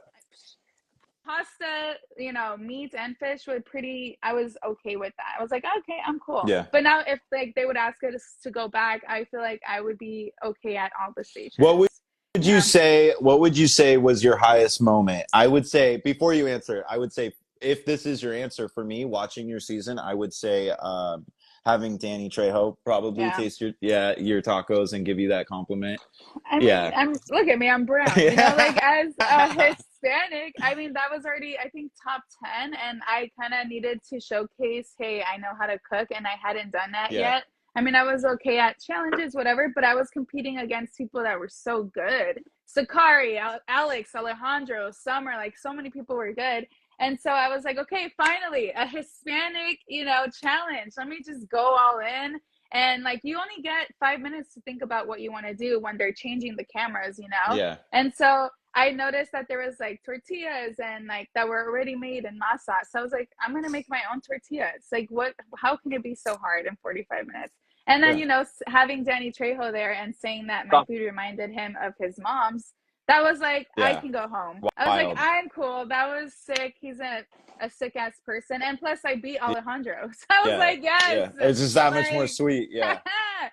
pasta, you know, meat and fish I was okay with that. I was like, okay, I'm cool. Yeah. But now if like they would ask us to go back, I feel like I would be okay at all the stations. What would you Yeah. say? What would you say was your highest moment? I would say before you answer, I would say if this is your answer for me, watching your season, I would say having Danny Trejo probably Yeah. taste your tacos and give you that compliment. I mean, Yeah. look at me, I'm brown. You know, like as a Hispanic, I mean, that was already, I think, top 10. And I kind of needed to showcase, hey, I know how to cook, and I hadn't done that Yeah. yet. I mean, I was okay at challenges, whatever, but I was competing against people that were so good. Sakari, Alex, Alejandro, Summer, like so many people were good. And so I was like, okay, finally, a Hispanic, you know, challenge. Let me just go all in. And like, you only get 5 minutes to think about what you want to do when they're changing the cameras, you know? Yeah. And so I noticed that there was like tortillas and like that were already made in masa. So I was like, I'm going to make my own tortillas. Like how can it be so hard in 45 minutes? And then, Yeah. you know, having Danny Trejo there and saying that my food reminded him of his mom's, that was like, I Yeah. can go home. Wild. I was like, I'm cool. That was sick. He's a sick ass person. And plus I beat Alejandro. So I was Yeah. like, yes. Yeah. It's just that much more Like, sweet. Yeah.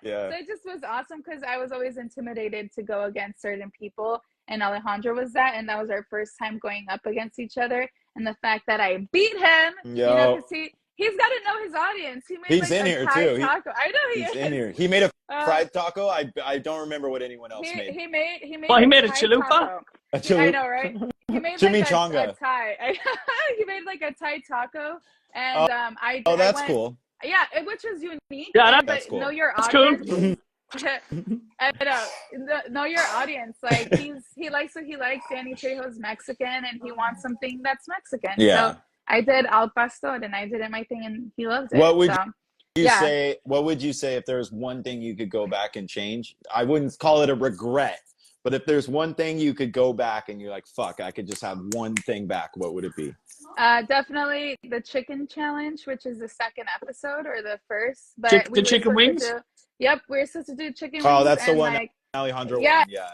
Yeah. So it just was awesome because I was always intimidated to go against certain people. And Alejandro was that. And that was our first time going up against each other. And the fact that I beat him, you know, because he's got to know his audience. He made He's like in a here Thai too. taco. I know he He's is. in here. He made a fried taco. I don't remember what anyone else made. He made Well, he made a Thai chalupa. taco. I know, right? He made like Chimichanga. a Thai. He made like a Thai taco, and I that's went, cool. yeah, which was unique. Yeah, that's cool. Know your That's audience. cool. Know your audience. Like he likes what he likes. Danny Trejo's Mexican, and he wants something that's Mexican. Yeah. So I did al pastor, and I did it my thing, and he loved it. What would so, you yeah. say? What would you say if there was one thing you could go back and change? I wouldn't call it a regret, but if there's one thing you could go back and you're like, fuck, I could just have one thing back, what would it be? Definitely the chicken challenge, which is the second episode or the first. But The chicken wings? Yep, we were supposed to do chicken wings. Oh, that's the and one like, Alejandro yeah. won. Yeah.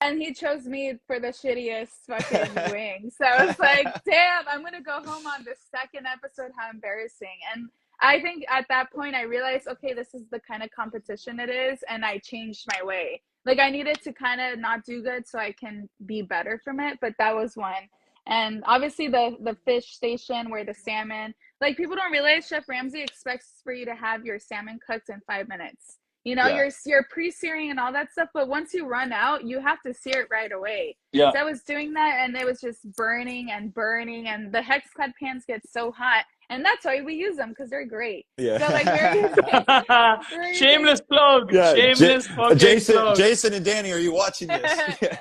And he chose me for the shittiest fucking wing. So I was like, damn, I'm going to go home on the second episode. How embarrassing. And I think at that point I realized, okay, this is the kind of competition it is. And I changed my way. Like I needed to kind of not do good so I can be better from it. But that was one. And obviously the fish station where the salmon, like people don't realize Chef Ramsay expects for you to have your salmon cooked in 5 minutes. You know, Yeah. you're pre-searing and all that stuff, but once you run out, you have to sear it right away. Yeah. So I was doing that and it was just burning and burning, and the hex clad pans get so hot, and that's why we use them because they're great. Yeah. So like we're using Shameless plug. Yeah. Shameless fucking plug. Jason and Danny, are you watching this? Yeah.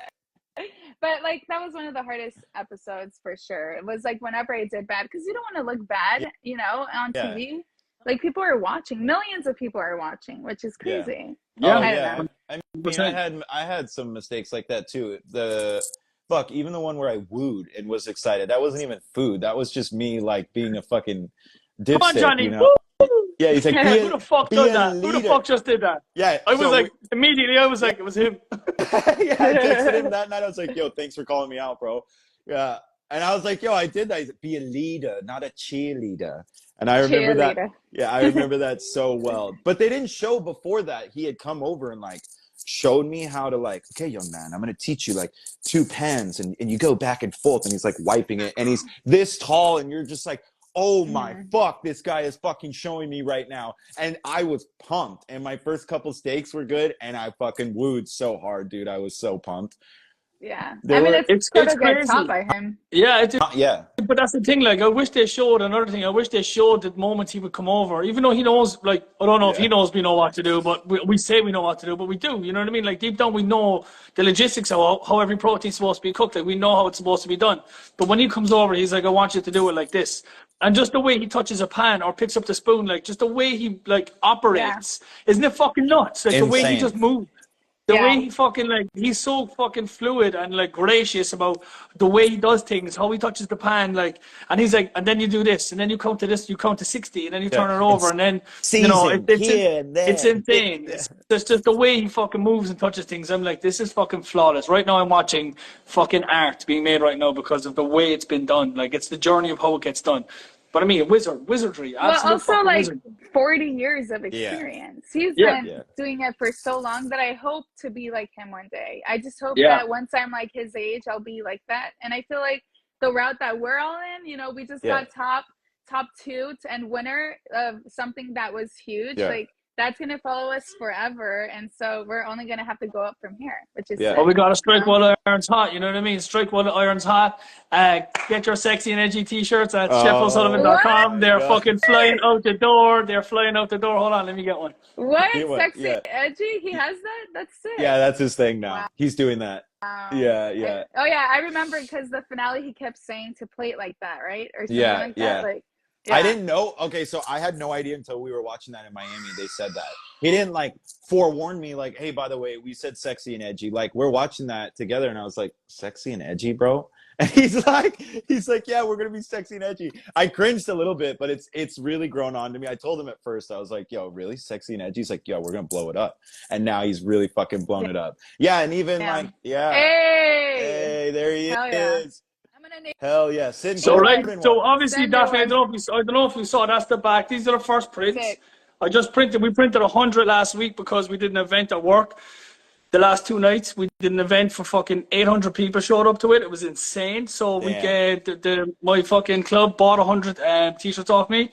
But like that was one of the hardest episodes for sure. It was like whenever I did bad, because you don't want to look bad, you know, on Yeah. TV. Like people are watching, millions of people are watching, which is crazy. Yeah. Oh I yeah. don't know. I mean, I had some mistakes like that too. Even the one where I wooed and was excited, that wasn't even food. That was just me like being a fucking Come on, dipstick, Johnny. you know? Yeah, he's like, Who the fuck be did a that? Who the leader. fuck just did that? Yeah. I was like, immediately, I was like, it was him. Yeah, I texted him that night. I was like, yo, thanks for calling me out, bro. Yeah. And I was like, yo, I did that. He's like, be a leader, not a cheerleader. And I remember that. Yeah, I remember that so well. But they didn't show before that. He had come over and like showed me how to like, okay, young man, I'm going to teach you like 2 pens and you go back and forth. And he's like wiping it. And he's this tall. And you're just like, oh my fuck, this guy is fucking showing me right now. And I was pumped. And my first couple steaks were good. And I fucking wooed so hard, dude. I was so pumped. Yeah. They I mean, were- it's it's good crazy. taught by him. Yeah, Yeah. but that's the thing. Like, I wish they showed another thing. I wish they showed the moment he would come over, even though he knows. Like, I don't know if he knows we know what to do, but we say we know what to do, but we do. You know what I mean? Like deep down, we know the logistics of how every protein's supposed to be cooked. Like we know how it's supposed to be done. But when he comes over, he's like, "I want you to do it like this." And just the way he touches a pan or picks up the spoon, like just the way he like operates, isn't it fucking nuts? Like the way he Insane. just moves. The way he fucking like, he's so fucking fluid and like gracious about the way he does things, how he touches the pan, like, and he's like, and then you do this, and then you count to this, you count to 60, and then you turn it over, and then, you know, it's insane. It's just the way he fucking moves and touches things. I'm like, this is fucking flawless. Right now I'm watching fucking art being made right now because of the way it's been done. Like, it's the journey of how it gets done. But I mean, wizardry. Well, also like wizardry. 40 years of experience. He's been doing it for so long that I hope to be like him one day. I just hope that once I'm like his age, I'll be like that. And I feel like the route that we're all in, you know, we just got top 2 and winner of something that was huge. Like that's gonna follow us forever, and so we're only gonna have to go up from here, which is sick. Well, we gotta strike while the iron's hot. You know what I mean? Strike while the iron's hot. Get your sexy and edgy t-shirts at chefosullivan.com. They're fucking flying out the door. They're flying out the door. Hold on, let me get one. What? Sexy edgy? He has that? That's sick. Yeah, that's his thing now. Wow. He's doing that. Yeah. I remember because the finale he kept saying to play it like that, right? Or something like that. Like, I didn't know. Okay, so I had no idea until we were watching that in Miami. They said that. He didn't like forewarn me like, hey, by the way, we said sexy and edgy. Like we're watching that together and I was like, sexy and edgy, bro? And he's like, yeah, we're gonna be sexy and edgy. I cringed a little bit, but it's really grown on to me. I told him at first, I was like, yo, really? Sexy and edgy? He's like, yo, we're gonna blow it up. And now he's really fucking blown it up. Yeah, and even like, hey, there he is. Hell yeah. So obviously, Daphne, I don't know if you saw, that's the back. These are the first prints. Sick. We printed 100 last week because we did an event at work. The last 2 nights, we did an event for fucking 800 people showed up to it. It was insane. So we my fucking club bought 100 t-shirts off me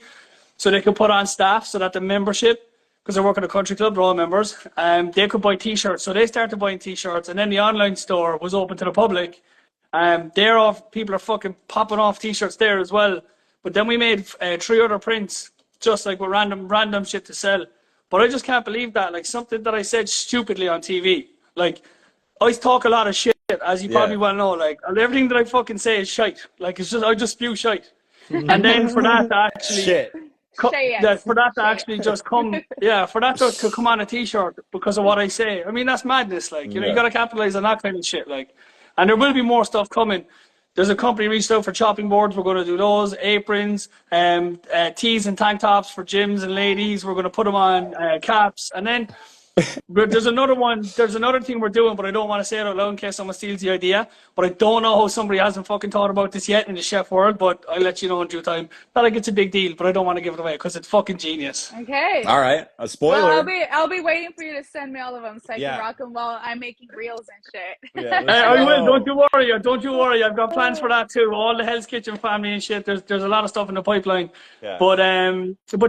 so they could put on staff so that the membership, because I work at a country club, they're all members, they could buy t-shirts. So they started buying t-shirts, and then the online store was open to the public. People are fucking popping off t-shirts there as well. But then we made 3 other prints, just like with random shit to sell. But I just can't believe that, like something that I said stupidly on TV. Like, I talk a lot of shit, as you probably well know. Like, everything that I fucking say is shite. Like, it's just, I just spew shite. And then for that to actually... for that to actually just come, for that to come on a t-shirt because of what I say. I mean, that's madness. Like, you know, you got to capitalize on that kind of shit. Like, and there will be more stuff coming. There's a company reached out for chopping boards. We're going to do those. Aprons, tees and tank tops for gyms and ladies. We're going to put them on caps. And then But there's another one. There's another thing we're doing, but I don't want to say it out loud in case someone steals the idea. But I don't know how somebody hasn't fucking thought about this yet in the chef world. But I'll let you know in due time. Not like it's a big deal, but I don't want to give it away because it's fucking genius. Okay. All right, a spoiler. Well, I'll be waiting for you to send me all of them so I Yeah. can rock them while I'm making reels and shit. Yeah, I will. Don't you worry. Don't you worry. I've got plans for that too. All the Hell's Kitchen family and shit. There's a lot of stuff in the pipeline. Yeah. But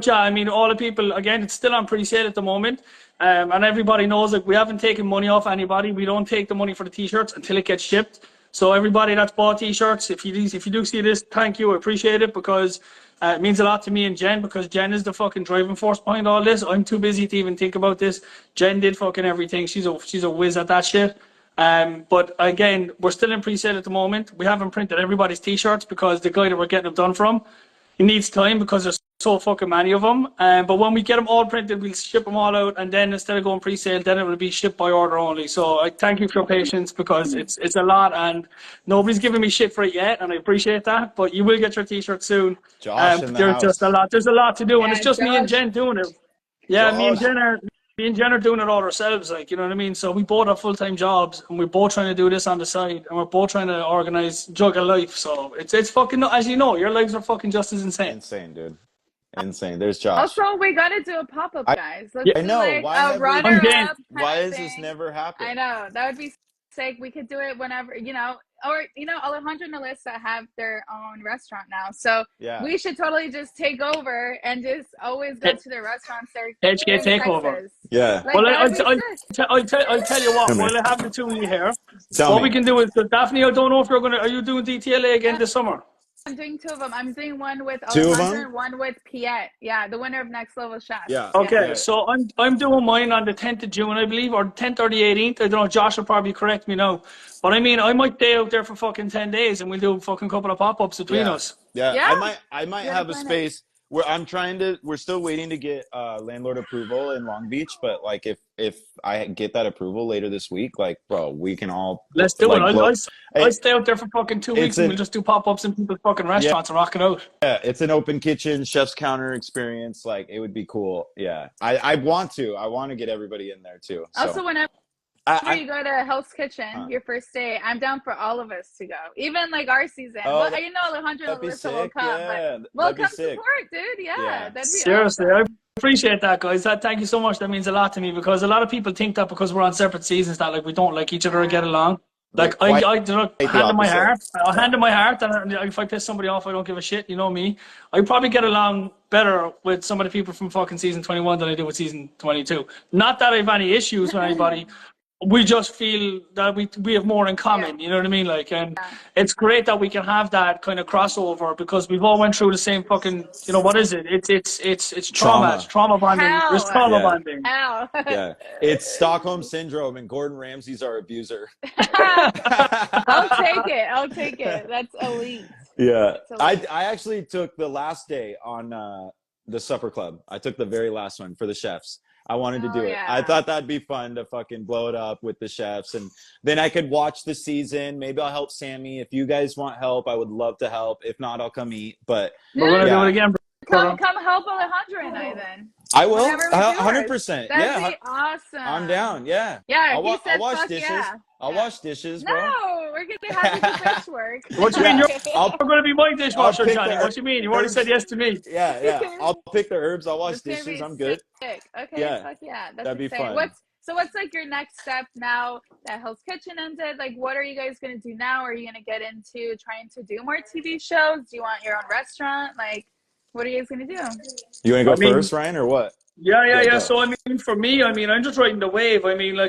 yeah, I mean, all the people again. It's still on pre-sale at the moment. And everybody knows that we haven't taken money off anybody. We don't take the money for the t-shirts until it gets shipped. So everybody that's bought t-shirts, if you do see this, thank you. I appreciate it because it means a lot to me and Jen because Jen is the fucking driving force behind all this. I'm too busy to even think about this. Jen did fucking everything. She's a whiz at that shit. But again, we're still in pre-sale at the moment. We haven't printed everybody's t-shirts because the guy that we're getting them done from, it needs time because there's so fucking many of them. But when we get them all printed, we'll ship them all out, and then instead of going pre-sale, then it will be shipped by order only. So I thank you for your patience because it's a lot, and nobody's giving me shit for it yet, and I appreciate that. But you will get your t-shirt soon. Josh in the there's house. just a lot. There's a lot to do, and Yeah, it's just me and Josh. Jen doing it. Yeah, Josh. me and Jen are doing it all ourselves, like, you know what I mean? So we both have full-time jobs, and we're both trying to do this on the side, and we're both trying to organize, juggle life. So it's fucking, as you know, your lives are fucking just as insane. Insane, dude. Insane. There's Josh. Also, we gotta do a pop-up, guys. Let's I do know. like Why a have we- runner-up kind Why of has this thing. never happened? I know. That would be sick. We could do it whenever, or, Alejandro and Alyssa have their own restaurant now. So Yeah. we should totally just take over and just always go to the restaurants there HK in takeover. Texas. Yeah. Like, Well, that'd be sick. I'll tell you what, Come while here. I have the two of you here, Tell what me. we can do is, Daphne, I don't know if are you doing DTLA again this summer? I'm doing two of them. I'm doing one with Two of Alejandro them? and one with Piet. Yeah, the winner of Next Level Chef. Yeah. Okay, Yeah. so I'm doing mine on the 10th of June, I believe, or 10th or the 18th. I don't know, Josh will probably correct me now. But I mean, I might stay out there for fucking 10 days and we'll do a fucking couple of pop-ups between us. Yeah. Yeah. I might Yeah, have a plan it. space where we're still waiting to get landlord approval in Long Beach, but like if I get that approval later this week, like, bro, we can all Let's do like, it. I'll stay out there for fucking 2 weeks and we'll just do pop-ups in people's fucking restaurants and rock it out. Yeah, it's an open kitchen, chef's counter experience. Like, it would be cool. Yeah. I want to get everybody in there too. So. Also, whenever you go to Hell's Kitchen, your first day, I'm down for all of us to go. Even like our season. Oh, Well, Alejandro that'd and be Alyssa will sick. come, Yeah, but we'll that'd be come sick. support, dude. Yeah, that'd be Seriously, awesome. I appreciate that, guys. Thank you so much. That means a lot to me because a lot of people think that because we're on separate seasons that like we don't like each other or get along. Like Quite I do not the hand in my opposite. heart. I'll hand in my heart, and if I piss somebody off, I don't give a shit. You know me. I probably get along better with some of the people from fucking season 21 than I do with season 22. Not that I have any issues with anybody. We just feel that we have more in common, you know what I mean? Like, and it's great that we can have that kind of crossover because we've all went through the same fucking, what is it? It's trauma. It's trauma bonding. Hell. It's trauma Yeah. bonding. Ow. Yeah. It's Stockholm syndrome and Gordon Ramsay's our abuser. I'll take it. That's elite. Yeah. That's elite. I actually took the last day on the supper club. I took the very last one for the chefs. I wanted to do it. Yeah. I thought that'd be fun to fucking blow it up with the chefs. And then I could watch the season. Maybe I'll help Sammy. If you guys want help, I would love to help. If not, I'll come eat. But We're going to do it again, bro. Come help Alejandro and I then. I will. Whenever we do ours. 100%. That'd Yeah. be awesome. I'm down. Yeah. Yeah, I'll, he I'll said wash fuck dishes. yeah. I'll wash dishes, bro. No, we're gonna have you do bench work. What you mean? You're I'll going to be my dishwasher, pick Johnny. the What you mean? You already herbs. said yes to me. Yeah. I'll pick the herbs. I'll wash It's gonna dishes. be I'm good. sick. Okay, Yeah. fuck yeah. That's That'd be insane. fun. What's like your next step now that Hell's Kitchen ended? Like, what are you guys gonna do now? Are you gonna get into trying to do more TV shows? Do you want your own restaurant? Like, what are you guys gonna do? You want to go I mean- first, Ryan, or what? Yeah. go. So I mean, for me, I'm just riding the wave. I mean,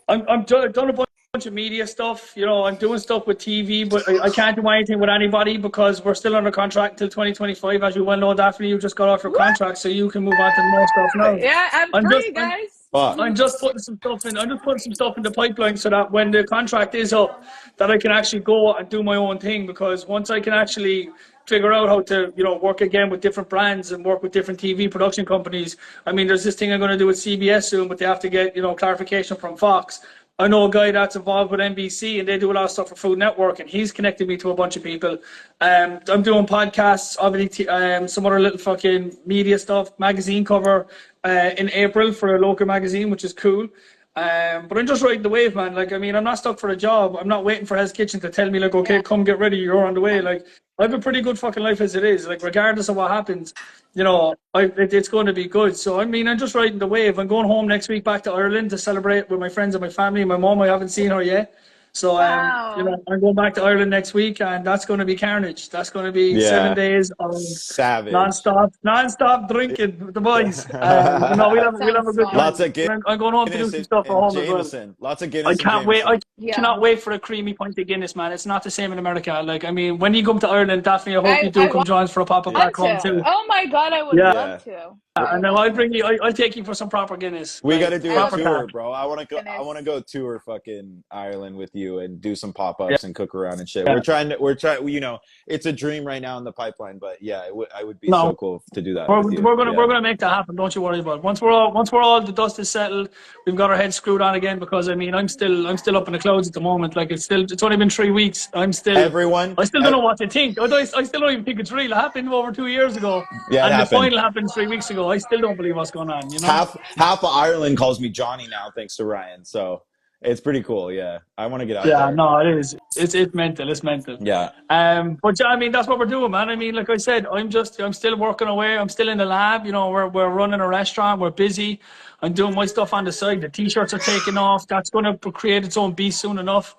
I've done a bunch of media stuff. I'm doing stuff with TV, but I can't do anything with anybody because we're still under contract until 2025. As you well know, Daphne, you just got off your contract, so you can move on to more stuff now. Yeah, I'm free, guys. Fuck. I'm just putting some stuff in. I'm just putting some stuff in the pipeline so that when the contract is up, that I can actually go and do my own thing. Because once I can actually figure out how to, work again with different brands and work with different TV production companies. I mean, there's this thing I'm going to do with CBS soon, but they have to get, clarification from Fox. I know a guy that's involved with NBC and they do a lot of stuff for Food Network, and he's connected me to a bunch of people. I'm doing podcasts, obviously, some other little fucking media stuff, magazine cover in April for a local magazine, which is cool. But I'm just riding the wave, man. Like, I mean, I'm not stuck for a job. I'm not waiting for Hell's Kitchen to tell me, like, okay, come get ready, you're on the way. Like, I have a pretty good fucking life as it is. Like, regardless of what happens, you know, it's going to be good. So, I mean, I'm just riding the wave. I'm going home next week back to Ireland to celebrate with my friends and my family. My mom, I haven't seen her yet. So, you Wow. know, I'm going back to Ireland next week, and that's going to be carnage. That's going to be 7 Yeah. days of Savage. non-stop drinking with the boys. You know, That we'll have a sounds good fun. Lots time. of I'm going home to do Guinness some stuff at and home as well. Jameson. Lots of I Guinness and can't wait. I Jameson. Yeah. cannot wait for a creamy pint of Guinness, man. It's not the same in America. Like, I mean, when you come to Ireland, Daphne, I hope you do I come join us for a pop-up Yeah. back home want to. too. Oh my God, I would Yeah. love to. I And would then love I'll to. bring you. I'll take you for some proper Guinness. We Like, got to do I a love proper tour, tap. bro. I want to go. I Guinness. want to go tour fucking Ireland with you and do some pop Yeah. ups and cook around and shit. Yeah. We're trying. You know, it's a dream right now in the pipeline. But yeah, I would be so No, cool to do that we're, with you. we're gonna Yeah. we're gonna make that happen. Don't you worry about it. Once we're all the dust is settled, we've got our heads screwed on again. Because I mean, I'm still up in the clouds at the moment. Like it's only been 3 weeks. I still Everyone. don't know what to think. I still don't even think it's real. It happened over 2 years ago, Yeah, it and the happened. final happened 3 weeks ago. I still don't believe what's going on. You know? Half of Ireland calls me Johnny now, thanks to Ryan. So it's pretty cool. Yeah, I want to get out Yeah, there. no, it is. It's mental. It's mental. Yeah. But yeah, I mean, that's what we're doing, man. I mean, like I said, I'm still working away. I'm still in the lab. You know, we're running a restaurant. We're busy. I'm doing my stuff on the side. The t-shirts are taking off. That's going to create its own beast soon enough.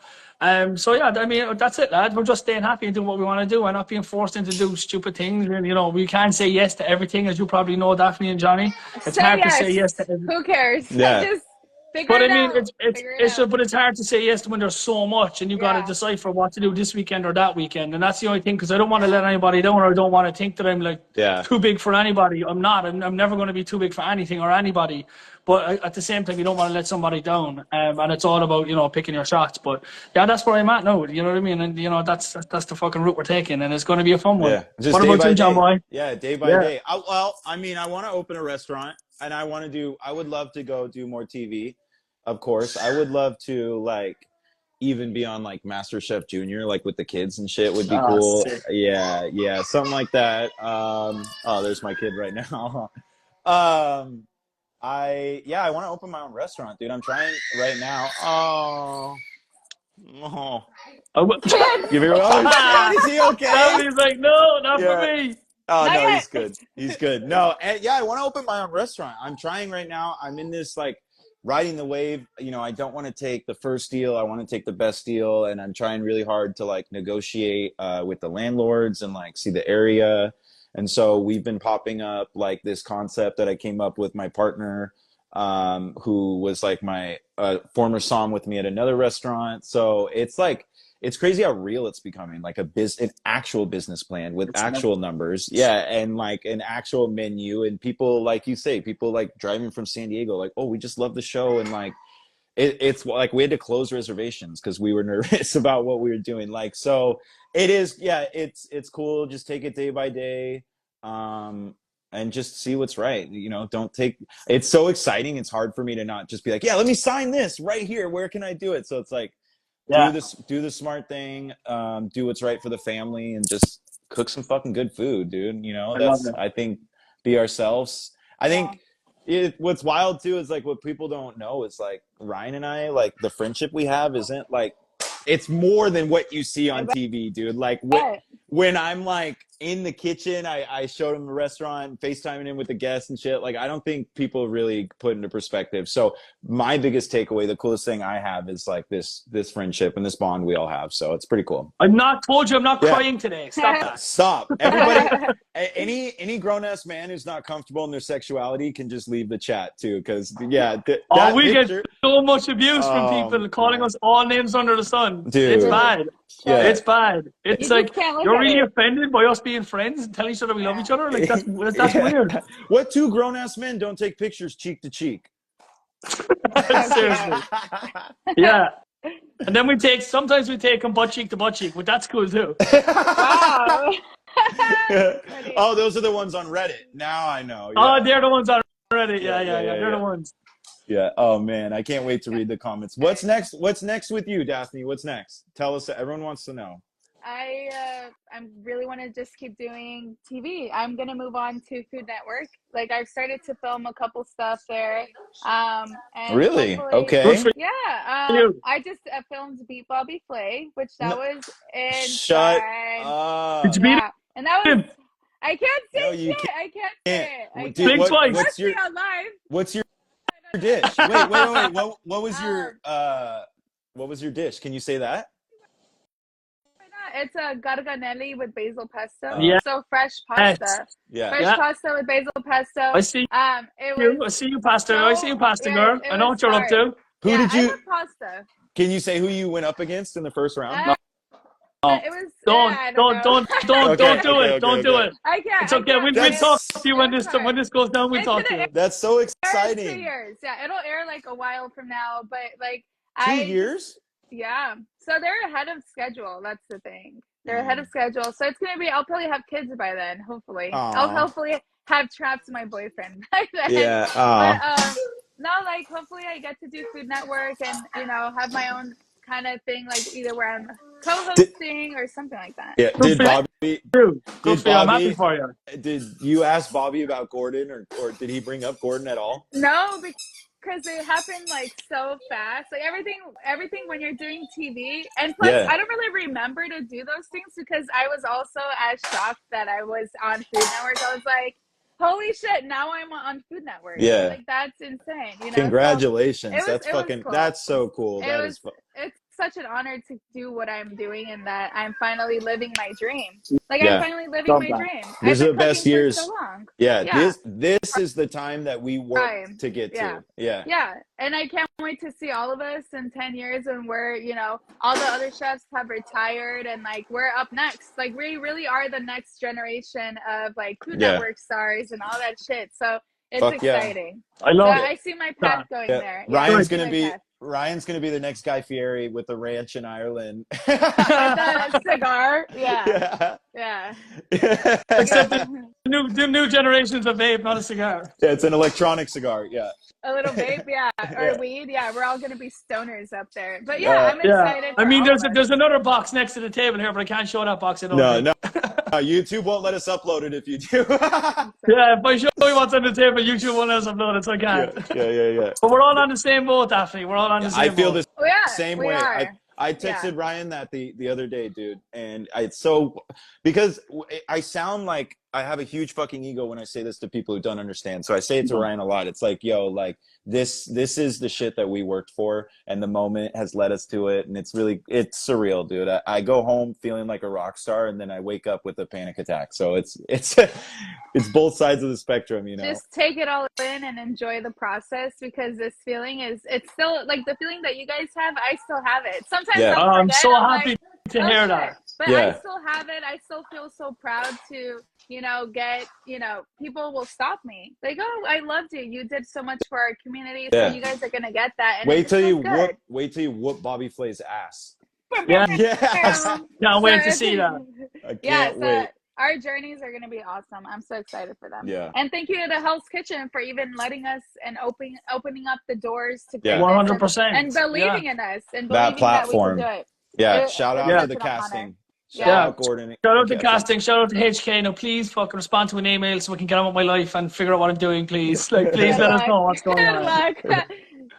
So yeah, I mean, that's it, lad. We're just staying happy and doing what we want to do and not being forced into do stupid things. And you know, we can't say yes to everything, as you probably know, Daphne and Johnny. It's Say hard to yes. say yes to everything. Who cares? Yeah. Just figure But it I mean, out. Figure it out. but it's hard to say yes when there's so much, and you got to Yeah. decipher what to do this weekend or that weekend, and that's the only thing. Because I don't want to let anybody down, or I don't want to think that I'm like Yeah. too big for anybody. I'm not. I'm never going to be too big for anything or anybody. But at the same time, you don't want to let somebody down, and it's all about, you know, picking your shots. But yeah, that's where I'm at now. You know what I mean? And you know, that's the fucking route we're taking, and it's going to be a fun one. Yeah. Just What day about by you, John day. Boy? Yeah, day by Yeah. day. Well, I mean, I want to open a restaurant, and I would love to go do more TV. Of course, I would love to like even be on like MasterChef Junior, like with the kids and shit would be Ah, cool. sick. Yeah, something like that. Oh, there's my kid right now. um, I want to open my own restaurant, dude. I'm trying right now. Oh, give me. Oh shit, is he okay? Daphne's like, no, not Yeah. for me. Oh Not no, yet. he's good. He's good. No, and yeah, I want to open my own restaurant. I'm trying right now. I'm in this like riding the wave. You know, I don't want to take the first deal. I want to take the best deal, and I'm trying really hard to like negotiate with the landlords and like see the area. And so we've been popping up like this concept that I came up with my partner, who was like my former som with me at another restaurant. So it's like it's crazy how real it's becoming, like an actual business plan with It's actual numbers. Yeah. And like an actual menu, and people, like you say, people like driving from San Diego, like, oh, we just love the show. And like, it's like we had to close reservations because we were nervous about what we were doing. Like, so it is, yeah, it's cool. Just take it day by day. And just see what's right. You know, don't take, it's so exciting. It's hard for me to not just be like, yeah, let me sign this right here. Where can I do it? So it's like, Yeah. do the smart thing, do what's right for the family, and just cook some fucking good food, dude. You know, I love it. I think, be ourselves. I think what's wild too is like what people don't know is like Ryan and I, like the friendship we have isn't like, it's more than what you see on TV, dude. Like when I'm like in the kitchen, I showed him the restaurant, FaceTiming him with the guests and shit. Like, I don't think people really put into perspective. So my biggest takeaway, the coolest thing I have is like this friendship and this bond we all have. So it's pretty cool. I'm not crying today. Stop that. Stop. Everybody, any grown ass man who's not comfortable in their sexuality can just leave the chat too. Cause yeah, we get so much abuse from people calling us all names under the sun. Dude. It's bad. Yeah. It's bad. It's You like, can't look you're at really it. offended by us being friends and telling each other we love each other? Like, that's weird. What two grown ass men don't take pictures cheek to cheek? Seriously. Yeah. And then sometimes we take them butt cheek to butt cheek, but that's cool too. Wow. Oh, those are the ones on Reddit. Now I know. Oh, Yeah. they're the ones on Reddit. Yeah. Yeah. They're the ones. Yeah. Oh man, I can't wait to read the comments. What's next? What's next with you, Daphne? What's next? Tell us. Everyone wants to know. I really want to just keep doing TV. I'm gonna move on to Food Network. Like I've started to film a couple stuff there, and Really? hopefully, Good Okay. for yeah. you. I just filmed Beat Bobby Flay, which that No, was shut insane. Did you up. beat Yeah, and that was. him? I can't say No, you shit. I can't can't. say it. I Dude, can't. Big twice. what's Especially your on live. what's your No, no, dish? Wait. What was no. what was your dish? Can you say that? It's a garganelli with basil pesto. Uh, Yes. So fresh pasta. yeah. Fresh Yeah. pasta with basil pesto. I see It you. was I see you, Pastor. I see so you, Pastor yeah, girl. it I know was what you're up fire. to. Who Yeah, did I you? love pasta. Can you say who you went up against in the first round? No, no. It was Don't, I don't don't, know. don't, don't, Okay. don't do it. Don't do Okay. it. I can't. It's I okay. can't. We'll But talk That's to you it when was when fun. this goes down. We'll It's talk to gonna you. that's so air in 2 exciting. years. Yeah, it'll air like a while from now. But like Two I just years? yeah. So they're ahead of schedule. That's the thing. They're ahead Mm. of schedule. So it's gonna be. I'll probably have kids by then. Hopefully, I'll Aw. hopefully have trapped my boyfriend by then. Yeah. But Aw. no, like hopefully I get to do Food Network and have my own kind of thing, like either where I'm Did, co-hosting or something like that. yeah. Good Did for But Bobby? you. Good Did for you. I'm happy Bobby? for you. Did you ask Bobby about Gordon, or did he bring up Gordon at all? no, because it happened like so fast. Like everything when you're doing TV, and plus Yeah. I don't really remember to do those things because I was also as shocked that I was on Food Network. I was like, holy shit, now I'm on Food Network. Yeah. Like that's insane, So Congratulations. it That's was fucking. cool. That's so cool. It That was is. it's such an honor to do what I'm doing and that I'm finally living my dream. Like I'm Yeah. finally living Love my that. dream. I've These are been the best cooking for so years. long. Yeah. Yeah. This is the time that we work Time. to get Yeah. to. Yeah. Yeah. And I can't wait to see all of us in 10 years when we're, all the other chefs have retired and like we're up next. Like we really are the next generation of like Food Yeah. Network stars and all that shit. So it's Fuck yeah. exciting. I So love Yeah. I see my path that. going Yeah. there. Yeah, I Ryan's see gonna my be path. Ryan's gonna be the next Guy Fieri with the ranch in Ireland. With the cigar. Yeah. Yeah. Yeah. Except the new generations of vape, not a cigar. Yeah, it's an electronic cigar. Yeah. A little vape, yeah, or Yeah. weed, yeah. We're all gonna be stoners up there, but yeah, I'm Yeah. excited I for mean, all of there's us. another box next to the table here, but I can't show that box. I don't No, think. no, YouTube won't let us upload it if you do. Yeah, if I show you what's on the table, YouTube won't let us upload it, so I Yeah, can't. yeah. But we're all on the same boat, Daphne. We're all on the I same feel boat. the Oh yeah, same we way. are. I Yeah. texted Ryan that the other day, dude, and it's so because I sound like I have a huge fucking ego when I say this to people who don't understand. So I say it to Ryan a lot. It's like, yo, like this is the shit that we worked for, and the moment has led us to it, and it's surreal, dude. I go home feeling like a rock star, and then I wake up with a panic attack. So it's it's both sides of the spectrum, Just take it all in and enjoy the process because this feeling it's still like the feeling that you guys have. I still have it. Sometimes Yeah. I'll I'm forget. so I'm happy like, to oh hear shit, that. but Yeah. I still have it. I still feel so proud to get people will stop me like, oh, I loved you. You did so much for our community, so Yeah. you guys are gonna get that. And Wait it till just you feels good. wait till you whoop Bobby Flay's ass. Yeah. Yeah. Can't wait to see that. I Yeah, can't so wait. our journeys are going to be awesome. I'm so excited for them. Yeah. And thank you to Hell's Kitchen for even letting us and opening up the doors to Yeah. greatness 100%. and believing in us and That believing that we can platform. do it. Yeah. Shout out Yeah. to the such an honor. casting. Shout Yeah. out Gordon. Shout out to Okay, casting. Shout out to HK. Now, please fucking respond to an email so we can get on with my life and figure out what I'm doing, please. Like, please Good let us luck. know what's going Good on. luck.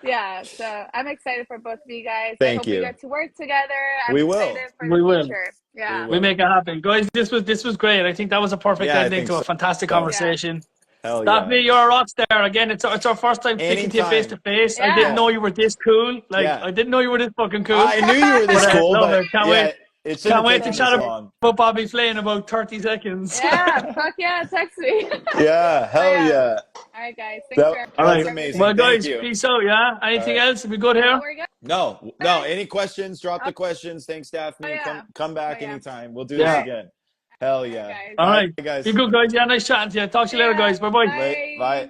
Yeah, so I'm excited for both of you guys. I Thank hope you. we get to work together. I'm We will. excited for the We will. future. Yeah. We We make it happen. Guys, this was great. I think that was a perfect Yeah, I ending think to a so. fantastic Yeah. conversation. Hell Daphne, yeah. you're a rock star. Again, it's our first time speaking to you face to Anytime. face. I Yeah. didn't know you were this cool. Like, Yeah. I didn't know you were this fucking cool. I knew you were this But I cool, love but it. Can't yeah, wait. it shouldn't Can't have wait to taken chat this long. about Bobby Flay in about 30 seconds. Yeah, fuck yeah, text me. Yeah, hell Yeah. yeah. All right, guys. Thanks That, for All right. that's amazing. Well, Thank guys, you. peace out, yeah? Anything All right. else? We good here? Oh, we're good. No. Any questions? Drop the questions. Thanks, Daphne. Oh, yeah. Come back Oh, yeah. anytime. We'll do Yeah. this again. Hell yeah. guys. All right. guys. Be good, guys. Yeah, nice chatting to you. Talk to you later, guys. Bye-bye. Bye.